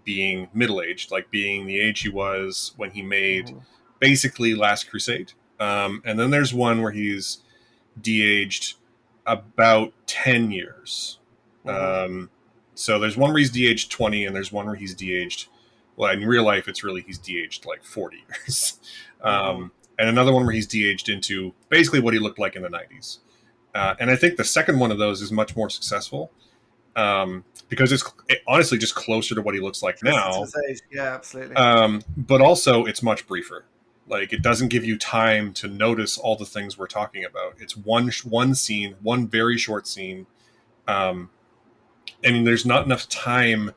being middle-aged, like being the age he was when he made Mhm. basically Last Crusade, and then there's one where he's de-aged about 10 years. Mhm. Um, so there's one where he's de-aged 20, and there's one where he's de-aged, well, in real life, it's really he's de-aged like 40 years. Mhm. And another one where he's de-aged into basically what he looked like in the 90s. And I think the second one of those is much more successful because it's honestly just closer to what he looks like Closer to now. his age. Yeah, absolutely. But also, it's much briefer. Like it doesn't give you time to notice all the things we're talking about. It's one scene, one very short scene. Um, I mean, there's not enough time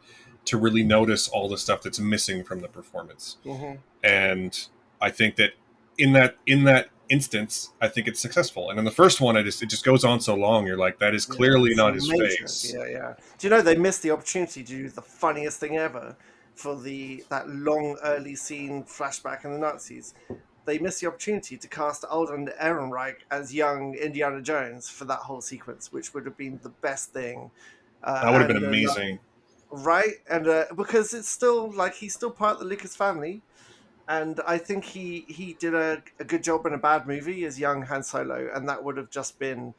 to really notice all the stuff that's missing from the performance. Mhm. And I think that in that instance, I think it's successful. And in the first one, it just goes on so long. You're like, that is Yeah, clearly it's not his major. face. Yeah, yeah. Do you know they missed the opportunity to do the funniest thing ever for the that long early scene flashback in the Nazis? they missed the opportunity to cast Alden Ehrenreich as young Indiana Jones for that whole sequence, which would have been the best thing. That would have been And amazing. right, and because it's still like he's still part of the Lucas family, and I think he did a good job in a bad movie as young Han Solo, and that would have just been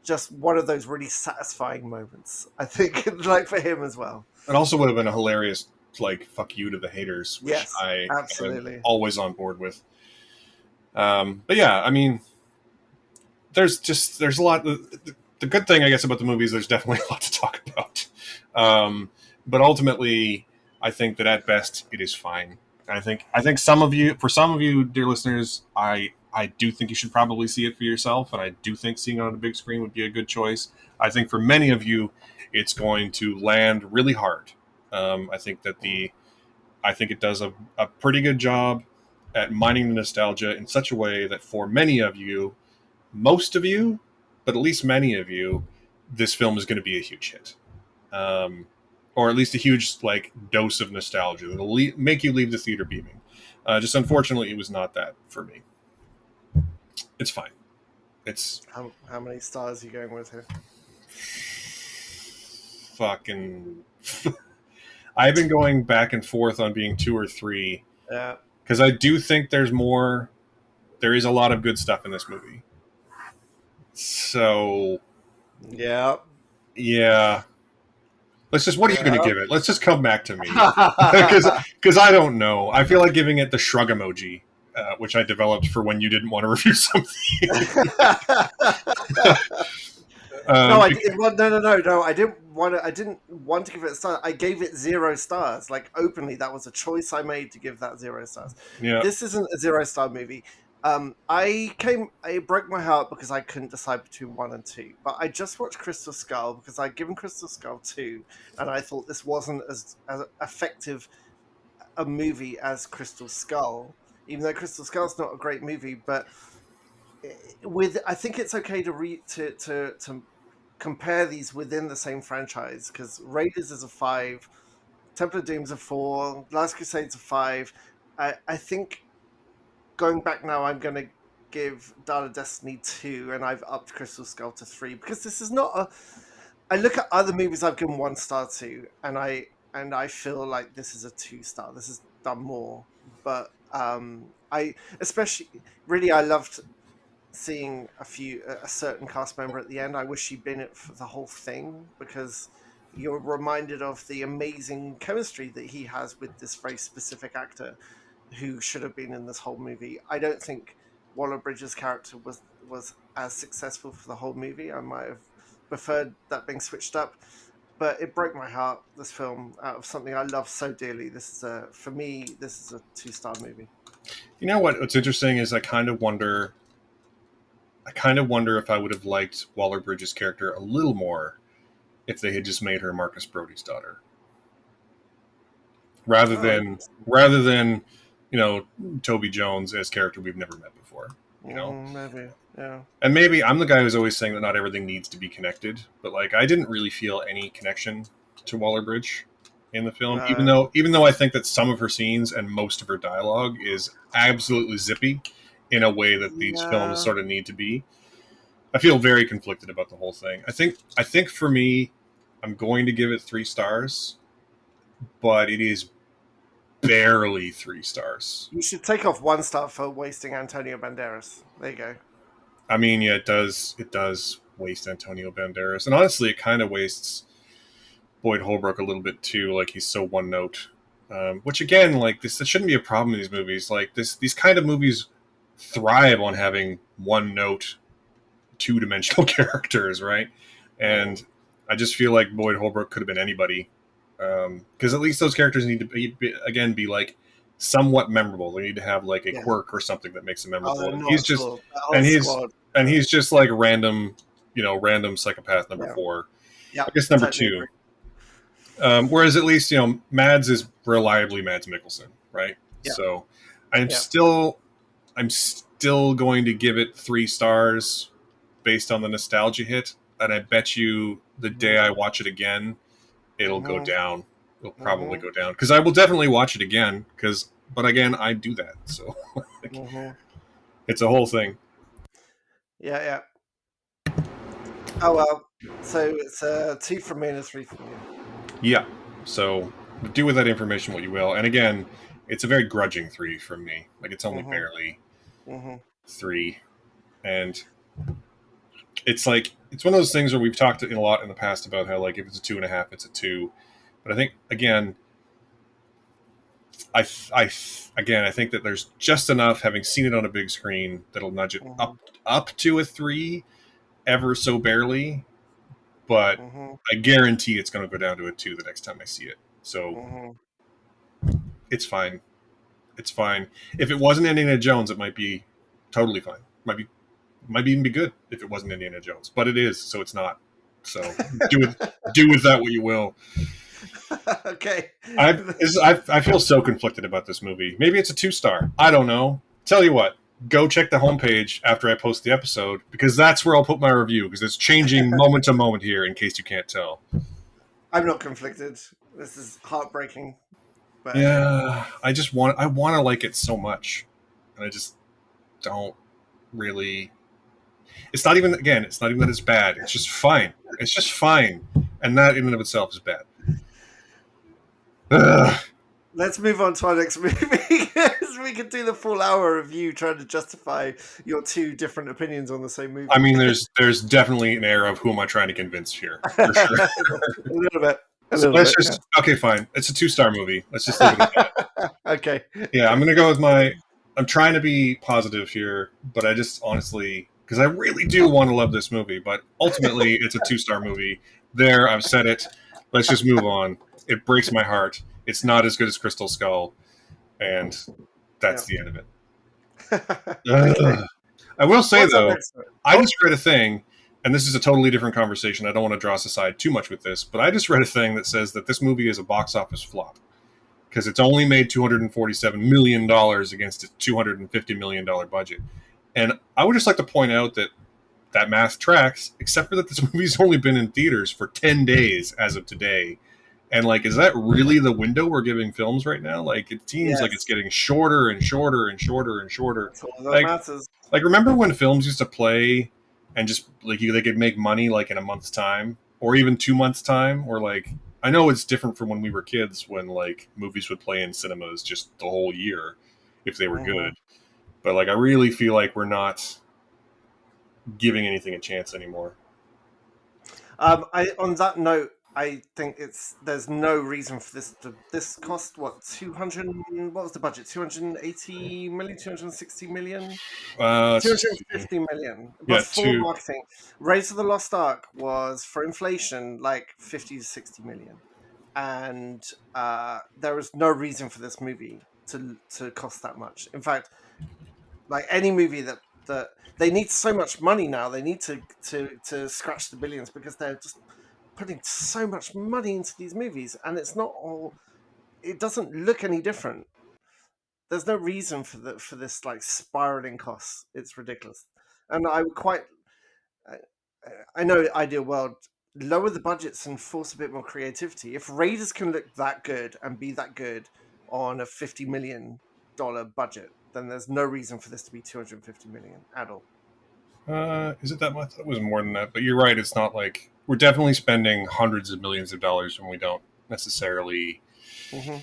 just one of those really satisfying moments. I think, like for him as well. It also would have been a hilarious like fuck you to the haters, which Yes, I am absolutely. always on board with. But yeah, I mean, there's a lot. The good thing, I guess, about the movie is there's definitely a lot to talk about. But ultimately, I think that at best it is fine. I think for some of you, dear listeners, I do think you should probably see it for yourself, and I do think seeing it on a big screen would be a good choice. I think for many of you, it's going to land really hard. I think that I think it does a pretty good job at mining the nostalgia in such a way that for many of you, most of you, but at least many of you, this film is going to be a huge hit, or at least a huge like dose of nostalgia that'll make you leave the theater beaming. Just unfortunately, it was not that for me. It's fine. It's How many stars are you going with here? fucking. I've been going back and forth on being 2 or 3 Yeah, because I do think there's more. There is a lot of good stuff in this movie. So yeah, yeah, what are you going to yeah. give it? Let's just come back to me because I don't know. I feel like giving it the shrug emoji, which I developed for when you didn't want to review something. No, um, I didn't. Well, no. I didn't want to. I didn't want to give it a star. I gave it 0 stars. Like openly, that was a choice I made to give that 0 stars. yeah, This isn't a 0 star movie. It broke my heart because I couldn't decide between 1 and 2. But I just watched Crystal Skull because I'd given Crystal Skull 2, and I thought this wasn't as effective a movie as Crystal Skull. Even though Crystal Skull's not a great movie, but with I think it's okay to to compare these within the same franchise because Raiders is a 5, Temple of Doom's a 4, Last Crusade's a 5. I think going back now, I'm going to give Dial of Destiny 2, and I've upped Crystal Skull to 3 because this is not a. I look at other movies I've given 1 star to, and I feel like this is a 2 star. This has done more, but I especially really I loved seeing a certain cast member at the end. I wish she'd been it for the whole thing because you're reminded of the amazing chemistry that he has with this very specific actor who should have been in this whole movie. I don't think Waller-Bridge's character was as successful for the whole movie. I might have preferred that being switched up, but it broke my heart. This film, out of something I love so dearly, for me, this is a 2 star movie. you know what's interesting is I kind of wonder if I would have liked Waller Bridge's character a little more if they had just made her Marcus Brody's daughter, rather Oh, than rather than Toby Jones as character we've never met before. maybe, yeah. And maybe I'm the guy who's always saying that not everything needs to be connected, but like I didn't really feel any connection to Waller Bridge in the film, No, even though I think that some of her scenes and most of her dialogue is absolutely zippy in a way that these films no. sort of need to be. I feel very conflicted about the whole thing. I think for me, I'm going to give it 3 stars, but it is barely 3 stars. You should take off 1 star for wasting Antonio Banderas. There you go. I mean, yeah, it does waste Antonio Banderas, and honestly, it kind of wastes Boyd Holbrook a little bit too. Like he's so one note, which again, like this shouldn't be a problem in these movies. Like these kind of movies thrive on having one note, 2-dimensional characters, right? And I just feel like Boyd Holbrook could have been anybody, because at least those characters need to be like somewhat memorable. They need to have like a Yeah. quirk or something that makes them Oh, memorable. they're And not he's at just all. That whole and squad. he's just like random, random psychopath number Yeah. 4. Yeah. I guess number Totally 2. agree. Whereas at least Mads is reliably Mads Mikkelsen, right? Yeah. So I'm Yeah. still I'm still going to give it 3 stars based on the nostalgia hit, and I bet you the day I watch it again, it'll go Mhm. down. It'll probably Mhm. go down because I will definitely watch it again. But again, I do that. So Mhm. It's a whole thing. Yeah, yeah. Oh well. So it's a 2 from me and a 3 from you. Yeah. So do with that information what you will. And again, it's a very grudging 3 from me. Like it's only Mhm. barely Mhm. 3, and it's like it's one of those things where we've talked a lot in the past about how like if it's a 2.5, it's a 2. But I think again, again, I think that there's just enough having seen it on a big screen that'll nudge it Mhm. up to a 3, ever so barely. But Mhm. I guarantee it's going to go down to a 2 the next time I see it. So Mhm. it's fine. It's fine. If it wasn't Indiana Jones, it might be totally fine. Might even be good if it wasn't Indiana Jones. But it is, so it's not. So do with that what you will. Okay. I feel so conflicted about this movie. Maybe it's a 2-star. I don't know. Tell you what, go check the homepage after I post the episode because that's where I'll put my review because it's changing moment to moment here. In case you can't tell. I'm not conflicted. This is heartbreaking, but hey. Yeah, I want to like it so much, and I just don't really. It's not even again. It's not even that it's bad. It's just fine. It's just fine, and that in and of itself is bad. Ugh. Let's move on to our next movie because we could do the full hour of you trying to justify your two different opinions on the same I movie. mean, there's definitely an air of who am I trying to convince here for sure. A little bit. A So little let's bit, yeah. just okay, fine. It's a 2-star movie. Let's just leave it at that. Okay. Yeah, I'm gonna go with my. I'm trying to be positive here, but I just honestly because I really do want to love this movie, but ultimately it's a 2-star movie. There, I've said it. Let's just move on. It breaks my heart. It's not as good as Crystal Skull, and that's Yeah. the end of it. Okay. Ugh. I will say What's up though, next? I Oh, just read a thing, and this is a totally different conversation. I don't want to draw us aside too much with this, but I just read a thing that says that this movie is a box office flop because it's only made $247 million against a $250 million budget. And I would just like to point out that that math tracks, except for that this movie's only been in theaters for 10 days as of today. And like, is that really the window we're giving films right now? Like, it seems like it's yes. getting shorter and shorter and shorter and shorter. That's all that Like, matters. remember when films used to play and just like they could make money like in a month's time or even 2 months time? Or like, I know it's different from when we were kids when like movies would play in cinemas just the whole year if they were Hmm. good. But like, I really feel like we're not giving anything a chance anymore. I on that note, I think there's no reason for this cost what 200, what was the budget, 280 million, 260 million, two Let's hundred see. fifty million Yeah, before two. marketing. Raiders of the Lost Ark was for inflation like 50 to 60 million, and there was no reason for this movie to cost that much. In fact, like any movie that they need so much money now, they need to scratch the billions because they're just putting so much money into these movies, and it's not all. It doesn't look any different. There's no reason for this like spiraling costs. It's ridiculous, and I would quite. I, I know ideal world lower the budgets and force a bit more creativity. If Raiders can look that good and be that good on a $50 million budget, then there's no reason for this to be 250 million at all. Is it that much? It was more than that. But you're right. It's not like we're definitely spending hundreds of millions of dollars when we don't necessarily Hmm.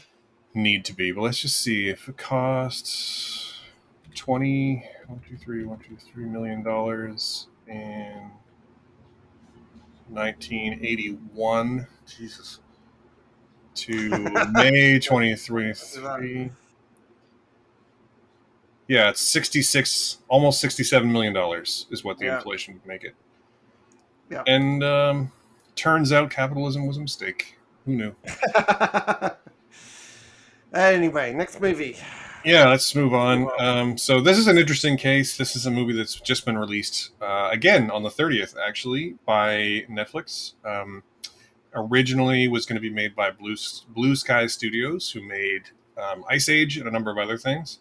need to be. But let's just see if it costs 20, 1, 2, 3 $1, 2, 3 million in 1981. Jesus. To May Do that. 2023. Yeah, it's 66, almost $67 million is what the Yeah, inflation would make it. yeah. And turns out capitalism was a mistake. Who knew? Anyway, next movie. Yeah, let's move Let's move on. on. So this is an interesting case. This is a movie that's just been released again on the 30th, actually, by Netflix. Originally was going to be made by Blue Sky Studios, who made Ice Age and a number of other things,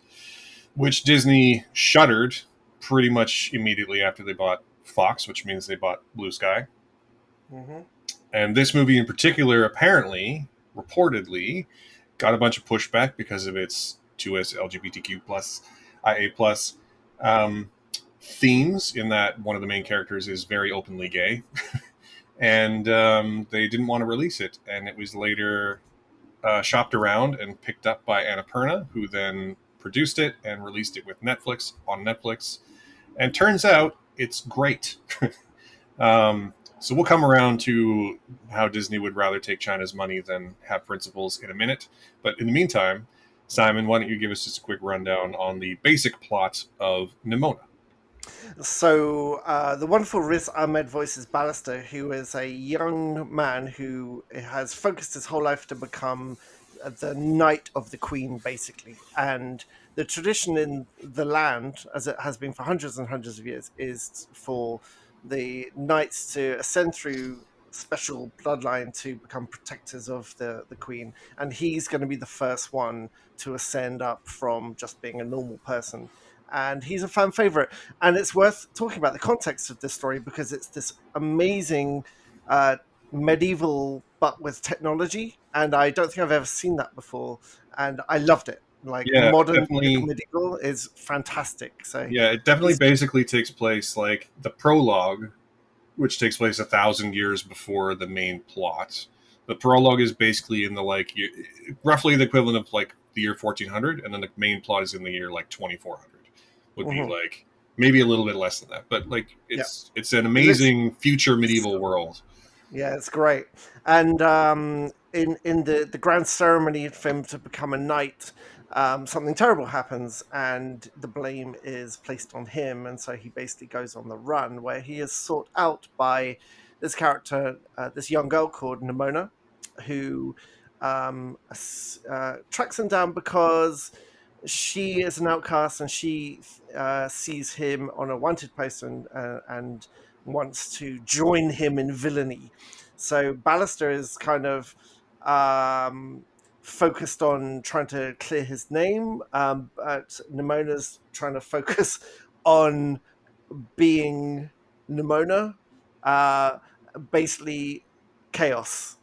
which Disney shuttered pretty much immediately after they bought Fox, which means they bought Blue Sky. Hmm. And this movie in particular, apparently, reportedly, got a bunch of pushback because of its 2S LGBTQ plus IA plus um, themes in that one of the main characters is very openly gay, and they didn't want to release it, and it was later shopped around and picked up by Annapurna, who then produced it and released it with Netflix on Netflix. And turns out it's great. So we'll come around to how Disney would rather take China's money than have principles in a minute. But in the meantime, Simon, why don't you give us just a quick rundown on the basic plot of Nimona? So the wonderful Riz Ahmed voices Ballister, who is a young man who has focused his whole life to become the knight of the queen, basically. And the tradition in the land, as it has been for hundreds and hundreds of years, is for the knights to ascend through special bloodline to become protectors of the queen. And he's going to be the first one to ascend up from just being a normal person. And he's a fan favorite, and it's worth talking about the context of this story because it's this amazing uh, medieval but with technology, and I don't think I've ever seen that before, and I loved it. Like Yeah, modern definitely. medieval is fantastic. So Yeah, it definitely he's basically takes place like the prologue, which takes place 1,000 years before the main plot. The prologue is basically in the like roughly the equivalent of like the year 1400, and then the main plot is in the year like 2400. Would be mhm, like maybe a little bit less than that, but like yeah, it's an literally. amazing future medieval world. Yeah, it's great. And in the grand ceremony for him to become a knight, something terrible happens, and the blame is placed on him. And so he basically goes on the run, where he is sought out by this character, this young girl called Nimona, who tracks him down because she is an outcast, and she sees him on a wanted post, and wants to join him in villainy. So Ballister is kind of focused on trying to clear his name, but Nimona's trying to focus on being Nimona. Uh, Basically, chaos,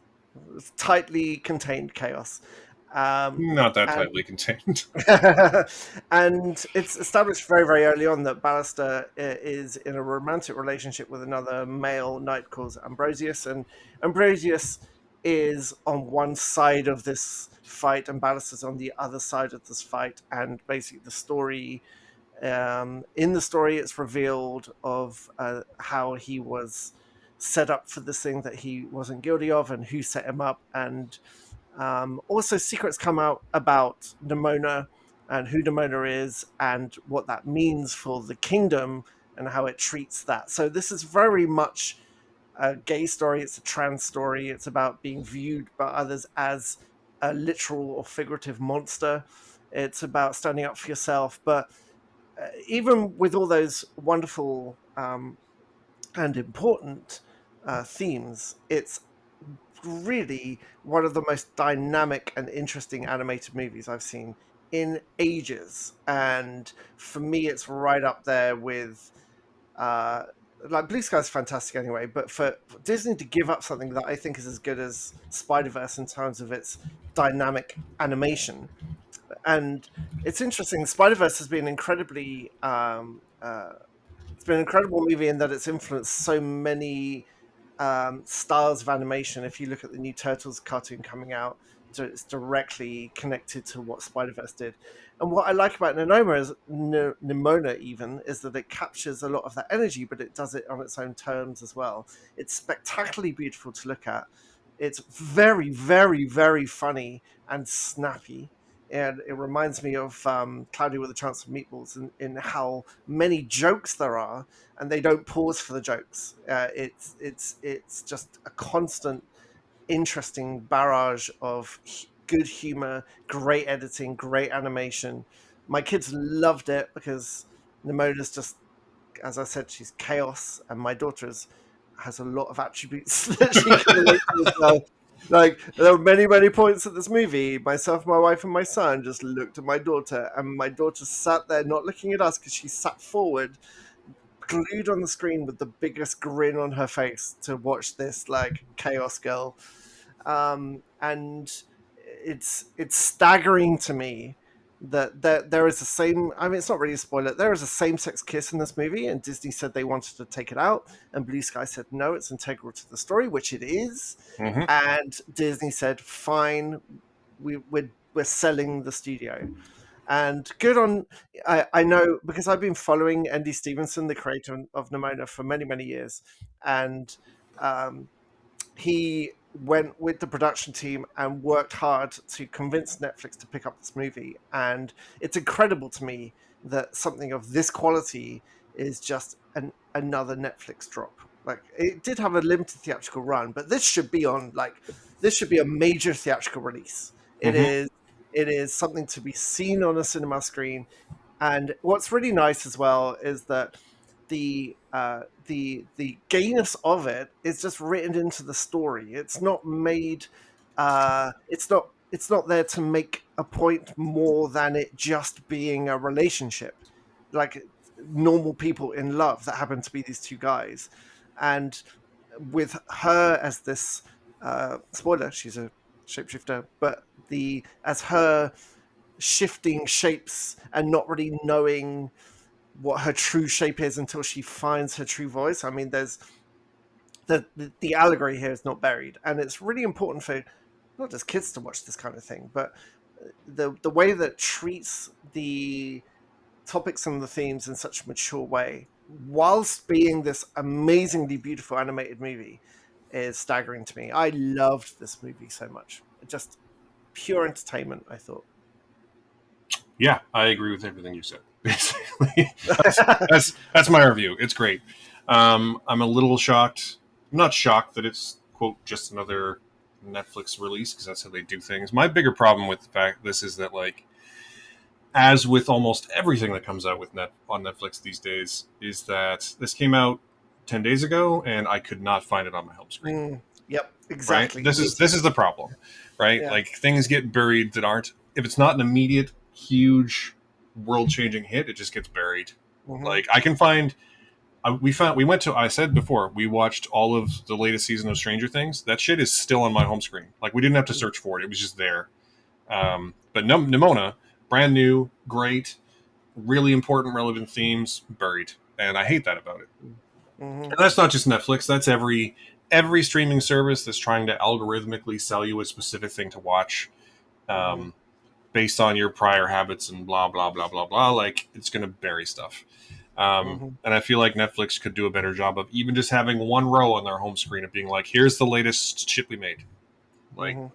tightly contained chaos. Um, Not that and tightly contained. and it's established very, very early on that Ballister is in a romantic relationship with another male knight called Ambrosius, and Ambrosius is on one side of this fight, and Ballister's on the other side of this fight. And basically, in the story, it's revealed of how he was set up for this thing that he wasn't guilty of, and who set him up, and also, secrets come out about Nimona and who Nimona is and what that means for the kingdom and how it treats that. So, this is very much a gay story. It's a trans story. It's about being viewed by others as a literal or figurative monster. It's about standing up for yourself. But even with all those wonderful and important themes, it's really one of the most dynamic and interesting animated movies I've seen in ages. And for me, it's right up there with uh, like Blue Sky's fantastic anyway. But for Disney to give up something that I think is as good as Spider Verse in terms of its dynamic animation, and it's interesting. Spider Verse has been incredibly it's been an incredible movie in that it's influenced so many styles of animation. If you look at the new Turtles cartoon coming out, it's directly connected to what Spider Verse did. And what I like about Nimona even is that it captures a lot of that energy, but it does it on its own terms as well. It's spectacularly beautiful to look at. It's very, very, very funny and snappy. And it reminds me of Cloudy with a Chance of Meatballs in how many jokes there are, and they don't pause for the jokes. It's just a constant, interesting barrage of good humor, great editing, great animation. My kids loved it because Nimona's just, as I said, she's chaos, and my daughter's has a lot of attributes that she can relate to as well. Like there were many, many points at this movie. Myself, my wife, and my son just looked at my daughter, and my daughter sat there not looking at us because she sat forward, glued on the screen with the biggest grin on her face to watch this like chaos girl. And it's staggering to me that there is the same. I mean, it's not really a spoiler. There is a same-sex kiss in this movie, and Disney said they wanted to take it out, and Blue Sky said no, it's integral to the story, which it is. Mm-hmm. And Disney said, fine, we're selling the studio. And good on, I know because I've been following Andy Stevenson, the creator of Nimona, for many, many years. And um, he went with the production team and worked hard to convince Netflix to pick up this movie. And it's incredible to me that something of this quality is just another Netflix drop. Like, it did have a limited theatrical run, but this should be on, like, this should be a major theatrical release. It Mm-hmm. is it is something to be seen on a cinema screen. And what's really nice as well is that the gayness of it is just written into the story. It's not made. It's not there to make a point more than it just being a relationship, like normal people in love that happen to be these two guys, and with her as this spoiler, she's a shapeshifter, but the as her shifting shapes and not really knowing what her true shape is until she finds her true voice. I mean, there's the allegory here is not buried, and it's really important for not just kids to watch this kind of thing, but the way that treats the topics and the themes in such a mature way, whilst being this amazingly beautiful animated movie, is staggering to me. I loved this movie so much. Just pure entertainment, I thought. Yeah, I agree with everything you said. Basically, that's my review. It's great. I'm a little shocked. I'm not shocked that it's quote just another Netflix release because that's how they do things. My bigger problem with the fact this is that like as with almost everything that comes out with on Netflix these days, is that this came out 10 days ago and I could not find it on my home screen. Yep, Right? exactly. This is the problem, right? Yeah. Like things get buried that aren't. If it's not an immediate, huge, world-changing hit, it just gets buried. Hmm. Like I can find. We went to. I said before we watched all of the latest season of Stranger Things. That shit is still on my home screen. Like we didn't have to search for it; it was just there. But Nimona, brand new, great, really important, relevant themes buried, and I hate that about it. Hmm. And that's not just Netflix. That's every streaming service that's trying to algorithmically sell you a specific thing to watch, Hmm. um, based on your prior habits and blah blah blah blah blah. Like it's going to bury stuff. Hmm. And I feel like Netflix could do a better job of even just having one row on their home screen of being like, "Here's the latest shit we made." Like Hmm.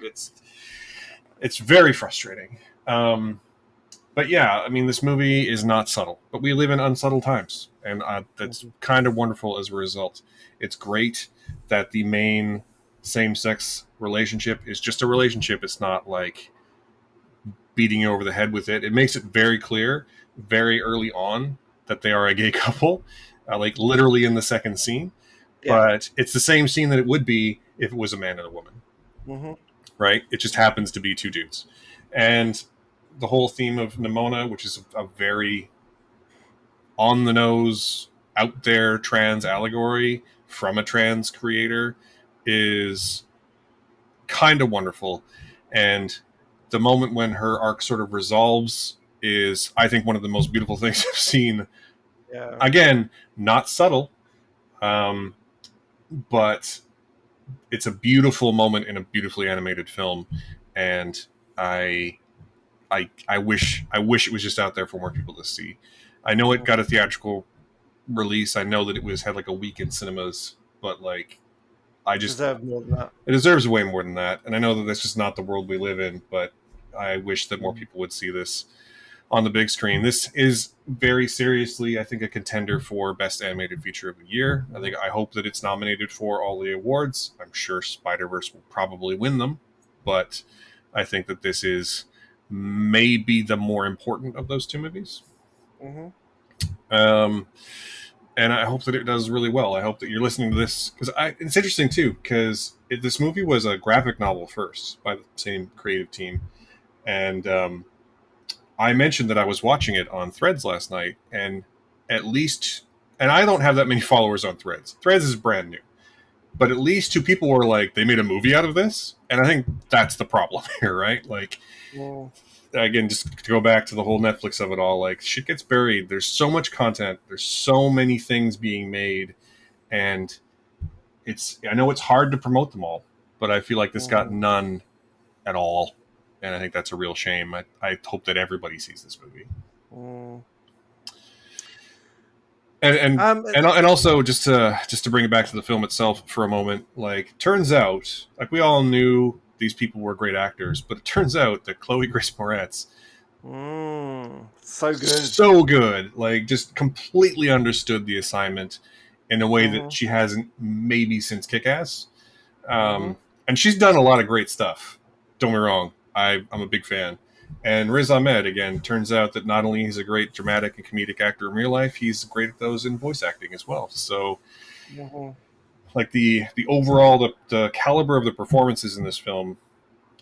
it's very frustrating. But yeah, I mean, this movie is not subtle, but we live in unsubtle times, and that's Hmm. kind of wonderful as a result. It's great that the main same-sex relationship is just a relationship. It's not like beating you over the head with it. It makes it very clear, very early on, that they are a gay couple, like literally in the second scene. Yeah. But it's the same scene that it would be if it was a man and a woman, Hmm. right? It just happens to be two dudes, and the whole theme of Nimona, which is a very on the nose, out there trans allegory from a trans creator, is kind of wonderful. And the moment when her arc sort of resolves is, I think, one of the most beautiful things I've seen. Yeah. Again, not subtle, um, but it's a beautiful moment in a beautifully animated film, and I I wish it was just out there for more people to see. I know it got a theatrical release. I know that it was had like a week in cinemas, but like I just Deserve more than that. it deserves way more than that. And I know that that's just not the world we live in, but I wish that more Mm. people would see this on the big screen. This is very seriously, I think, a contender for best animated feature of the year. I hope that it's nominated for all the awards. I'm sure Spider Verse will probably win them, but I think that this is maybe the more important of those two movies. Hmm. Um, and I hope that it does really well. I hope that you're listening to this because it's interesting too because this movie was a graphic novel first by the same creative team, and I mentioned that I was watching it on Threads last night, and at least, and I don't have that many followers on Threads. Threads is brand new, but at least two people were like, they made a movie out of this, and I think that's the problem here, right? Like, Mm. again, just to go back to the whole Netflix of it all, like shit gets buried. There's so much content. There's so many things being made, and I know it's hard to promote them all, but I feel like this got Mhm. none at all, and I think that's a real shame. I hope that everybody sees this movie. Mm. and and Um, and, and also just to bring it back to the film itself for a moment, like turns out like we all knew these people were great actors, but it turns out that Chloe Grace Moretz so good. so good, like just completely understood the assignment in a way that Hmm. she hasn't maybe since Kick-Ass. Hmm. And she's done a lot of great stuff. Don't get me wrong, I'm a big fan. And Riz Ahmed, again, turns out that not only he's a great dramatic and comedic actor in real life, he's great at those in voice acting as well. So, Hmm. like the overall the caliber of the performances in this film,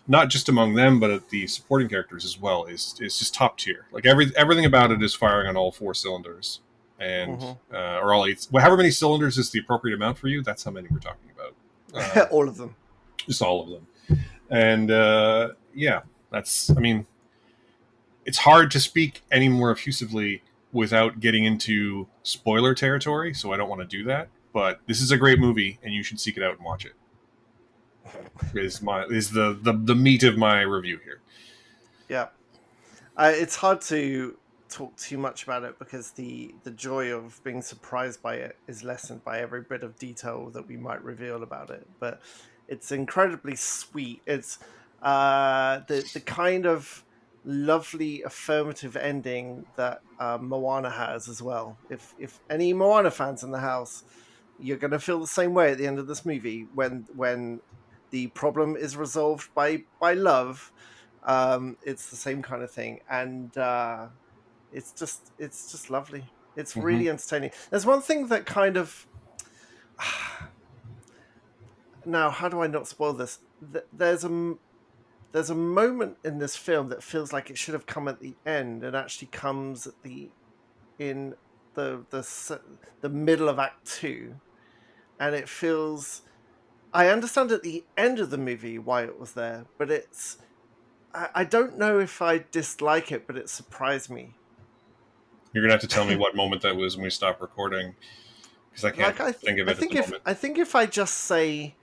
not just among them but at the supporting characters as well, is just top tier. Like everything about it is firing on all four cylinders, and Hmm. or all eight. Well, however many cylinders is the appropriate amount for you. That's how many we're talking about. All of them. Just all of them. And yeah, that's. I mean, it's hard to speak any more effusively without getting into spoiler territory, so I don't want to do that. But this is a great movie, and you should seek it out and watch it. Is the meat of my review here. Yeah. It's hard to talk too much about it because the joy of being surprised by it is lessened by every bit of detail that we might reveal about it. But it's incredibly sweet. It's the kind of lovely affirmative ending that Moana has as well. If any Moana fans in the house, you're going to feel the same way at the end of this movie when the problem is resolved by love. It's the same kind of thing, and it's just lovely. It's Mm-hmm. really entertaining. There's one thing that kind of now, how do I not spoil this? There's a moment in this film that feels like it should have come at the end, and actually comes at in the middle of Act Two, and it feels. I understand at the end of the movie why it was there, but I don't know if I dislike it, but it surprised me. You're gonna have to tell me what moment that was when we stopped recording, because I can't Like think of I it at think the moment. if I just say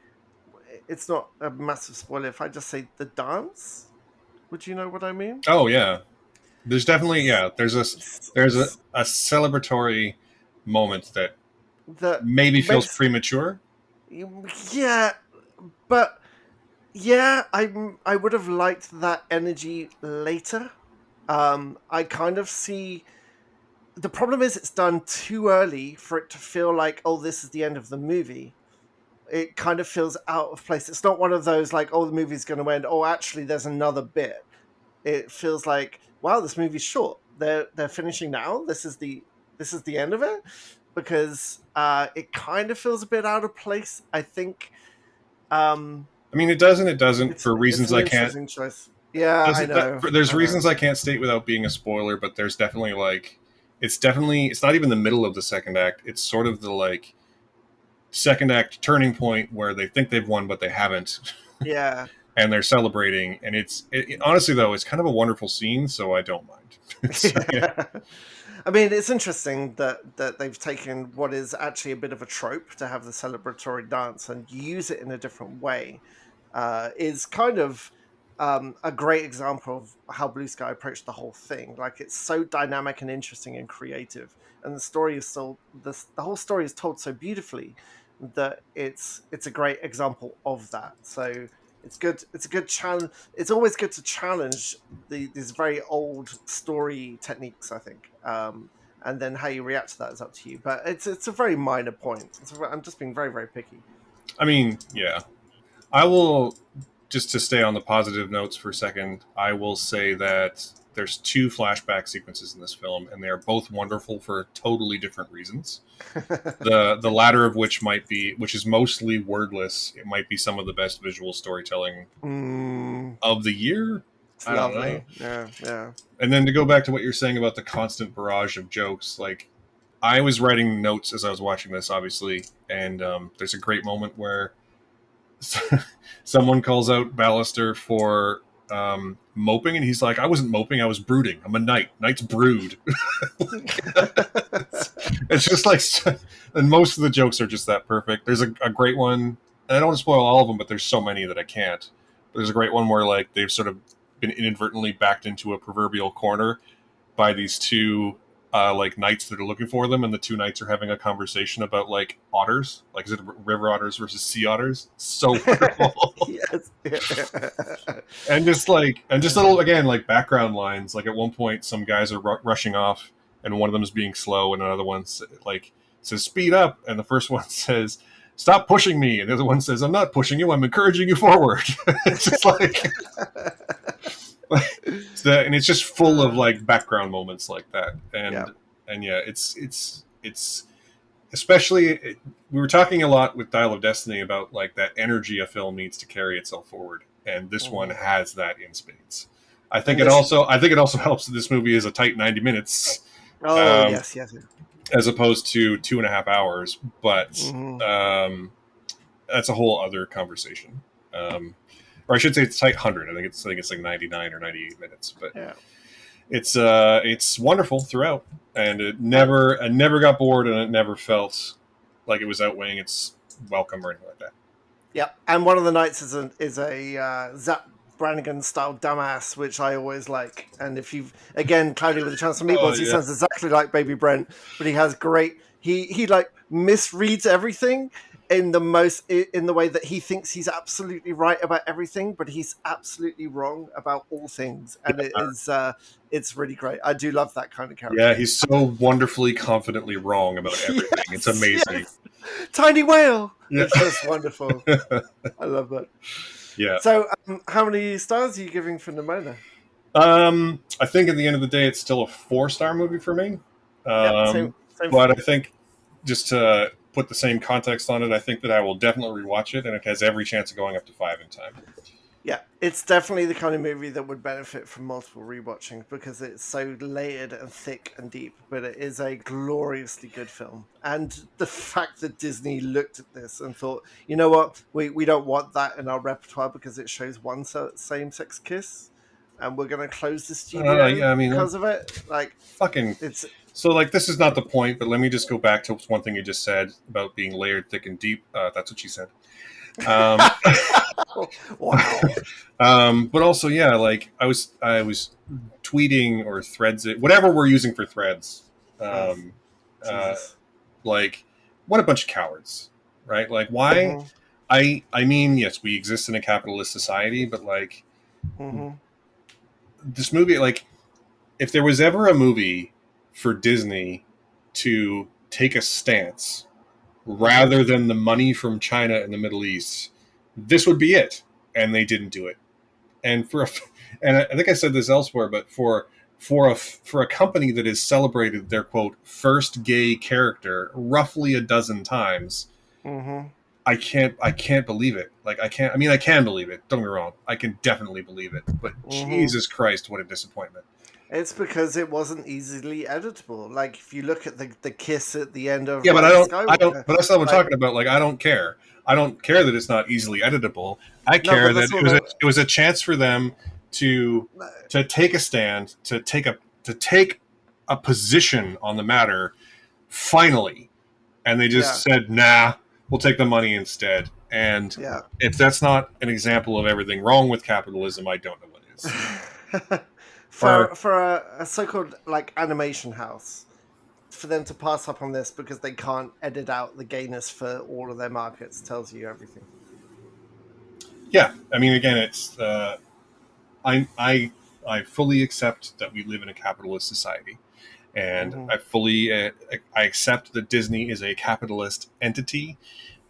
it's not a massive spoiler if I just say the dance, would you know what I mean? Oh yeah, there's definitely yeah. There's a celebratory moment that That maybe feels makes premature. yeah, but yeah, I would have liked that energy later. I kind of see the problem is it's done too early for it to feel like, oh, this is the end of the movie. It kind of feels out of place. It's not one of those like, oh, the movie's going to end. Oh, actually, there's another bit. It feels like, wow, this movie's short. They're finishing now. This is the end of it, because it kind of feels a bit out of place. I think um, I mean, it does and it doesn't it's for it's reasons an I can't. interesting choice. Yeah, I know, There's I know. reasons I can't state without being a spoiler, but there's definitely like it's not even the middle of the second act. It's sort of the like second act turning point where they think they've won but they haven't, Yeah. and they're celebrating. And honestly though, it's kind of a wonderful scene, so I don't mind. So, yeah. Yeah. I mean, it's interesting that they've taken what is actually a bit of a trope to have the celebratory dance and use it in a different way. Is kind of a great example of how Blue Sky approached the whole thing. Like, it's so dynamic and interesting and creative, and the whole story is told so beautifully that it's a great example of that. So it's good. It's a good challenge. It's always good to challenge these very old story techniques, I think. And then how you react to that is up to you. But it's a very minor point. I'm just being very, very picky. I mean, yeah, I will just to stay on the positive notes for a second. I will say that there's two flashback sequences in this film, and they are both wonderful for totally different reasons. The latter of which is mostly wordless. It might be some of the best visual storytelling Mm, of the year. it's I don't know. lovely. Yeah, yeah. And then to go back to what you're saying about the constant barrage of jokes, like I was writing notes as I was watching this, obviously, and there's a great moment where someone calls out Ballister for moping, and he's like, I wasn't moping, I was brooding. I'm a knight. Knights brood. It's just like, and most of the jokes are just that perfect. There's a great one, and I don't want to spoil all of them, but there's so many that I can't. But there's a great one where like they've sort of been inadvertently backed into a proverbial corner by these two like knights that are looking for them, and the two knights are having a conversation about like otters, like is it river otters versus sea otters? So wonderful. Yes. And just little again like background lines. Like at one point, some guys are rushing off, and one of them is being slow, and another one like says speed up, and the first one says stop pushing me, and the other one says I'm not pushing you, I'm encouraging you forward. It's just like, and it's just full of like background moments like that, Yeah. and yeah, it's especially we were talking a lot with Dial of Destiny about like that energy a film needs to carry itself forward, and this one has that in spades. I think it also helps that this movie is a tight 90 minutes, Oh um, yes, yes. as opposed to 2.5 hours. But Mm-hmm. that's a whole other conversation. Or I should say it's tight 100. I think it's like 99 or 98 minutes, but Yeah. it's wonderful throughout, and I never got bored, and it never felt like it was outweighing its welcome or anything like that. Yeah, and one of the knights is a Zap Brannigan style dumbass, which I always like. And if you've again Cloudy with a Chance of Oh Meatballs, he yeah, sounds exactly like Baby Brent, but he has great. He like misreads everything in the way that he thinks he's absolutely right about everything, but he's absolutely wrong about all things, and it's really great. I do love that kind of yeah. character. He's so wonderfully confidently wrong about everything. It's Yes, amazing. yes. Tiny whale. Yeah, It's just wonderful. I love that. yeah. So, how many stars are you giving for Nimona? I think at the end of the day, it's still a 4-star movie for me. Yep, same, same for But I me. think just to put the same context on it, I think that I will definitely rewatch it, and it has every chance of going up to 5 in time. Yeah, it's definitely the kind of movie that would benefit from multiple rewatching because it's so layered and thick and deep. But it is a gloriously good film, and the fact that Disney looked at this and thought, you know what, we don't want that in our repertoire because it shows one same-sex kiss, and we're going to close the studio Yeah, I mean, because of it. Like fucking. it's So, like, this is not the point, but let me just go back to one thing you just said about being layered, thick, and deep. That's what you said. Um, wow. but also, yeah, like I was tweeting or threads it, whatever we're using for threads. Oh, Um, uh, Jesus. like, what a bunch of cowards, right? Like, why? Mm-hmm. I mean, yes, we exist in a capitalist society, but like Mm-hmm. this movie, like, if there was ever a movie for Disney to take a stance Mm-hmm. rather than the money from China and the Middle East, this would be it. And they didn't do it. And and I think I said this elsewhere, but for a company that has celebrated their quote first gay character roughly a dozen times, Mm-hmm. I can't believe it. Like I can believe it. Don't get me wrong. I can definitely believe it. But Mm-hmm. Jesus Christ, what a disappointment. It's because it wasn't easily editable. Like if you look at the kiss at the end of Yeah, but Rise of Skywalker, but that's not what I'm like talking about. Like I don't care. I don't care that it's not easily editable. I no, care but that that's what the it was a chance for them to to take a stand, to take a position on the matter finally. And they just yeah, said, "Nah, we'll take the money instead." And yeah. if that's not an example of everything wrong with capitalism, I don't know what is. Or For a so-called like animation house, for them to pass up on this because they can't edit out the gayness for all of their markets tells you everything. yeah, I mean, again, it's I I I fully accept that we live in a capitalist society, and Mm-hmm. I accept that Disney is a capitalist entity,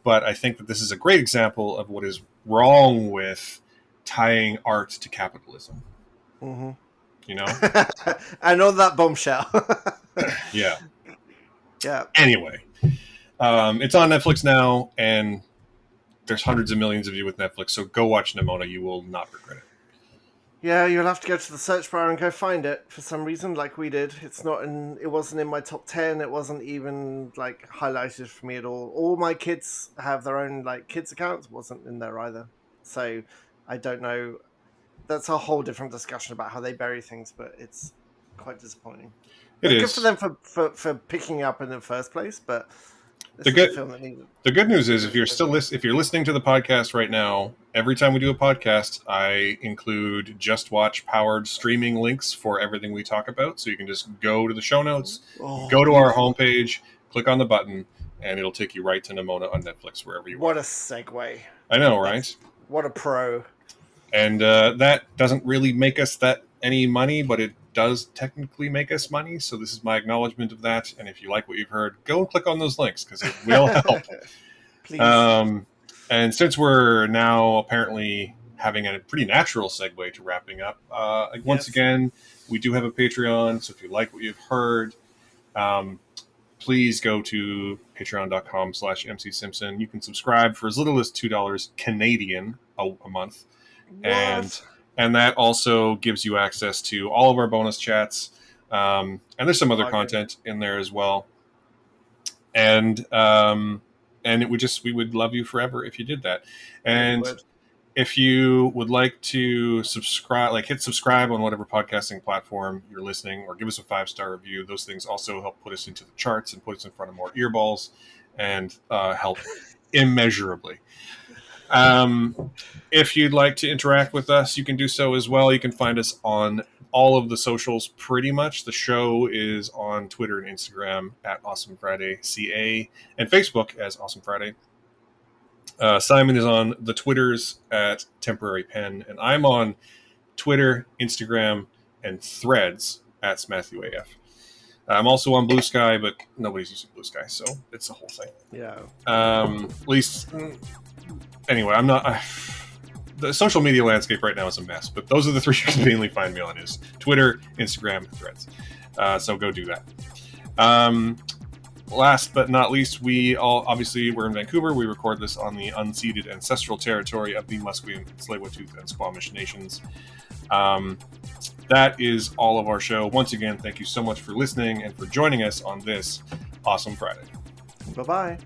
but I think that this is a great example of what is wrong with tying art to capitalism. Mm-hmm. You know? And on that bombshell. Yeah. Yeah. Anyway, it's on Netflix now, and there's hundreds of millions of you with Netflix, so go watch Nimona. You will not regret it. Yeah, you'll have to go to the search bar and go find it for some reason, like we did. It's not in. It wasn't in my top 10. It wasn't even like highlighted for me at all. All my kids have their own like kids accounts. Wasn't in there either. So I don't know. that's a whole different discussion about how they bury things, but it's quite disappointing. It But good for is. them for picking up in the first place. But The this is a good film that needed the good news is if serious you're still attention. if you're listening to the podcast right now, every time we do a podcast, I include Just Watch powered streaming links for everything we talk about. So you can just go to the show notes, Oh, go to our beautiful! homepage, click on the button, and it'll take you right to Nimona on Netflix wherever you What are. a segue! I know, right? That's what a pro. And that doesn't really make us that any money, but it does technically make us money. So this is my acknowledgement of that. And if you like what you've heard, go and click on those links because it will help. Please. And since we're now apparently having a pretty natural segue to wrapping up, once Yes. again, we do have a Patreon. So if you like what you've heard, um, please go to patreon.com/mcsimpson. You can subscribe for as little as $2 Canadian a month. and What? and that also gives you access to all of our bonus chats, and there's some other Bargain. content in there as well. And we would love you forever if you did that. Yeah, we And would. if you would like to subscribe, like hit subscribe on whatever podcasting platform you're listening, or give us a 5-star review. Those things also help put us into the charts and put us in front of more earballs, and help immeasurably. If you'd like to interact with us, you can do so as well. You can find us on all of the socials pretty much. The show is on Twitter and Instagram at Awesome Friday CA, and Facebook as Awesome Friday. Simon is on the Twitters at Temporary Pen, and I'm on Twitter, Instagram, and Threads at SmatthewAF. I'm also on Blue Sky, but nobody's using Blue Sky, so it's a whole thing. Yeah. At least, anyway, I'm not. The social media landscape right now is a mess, but those are the three you can mainly find me on: is Twitter, Instagram, and Threads. So go do that. Last but not least, we're in Vancouver. We record this on the unceded ancestral territory of the Musqueam, Tsleil-Waututh, and Squamish nations. That is all of our show. Once again, thank you so much for listening and for joining us on this awesome Friday. Bye bye.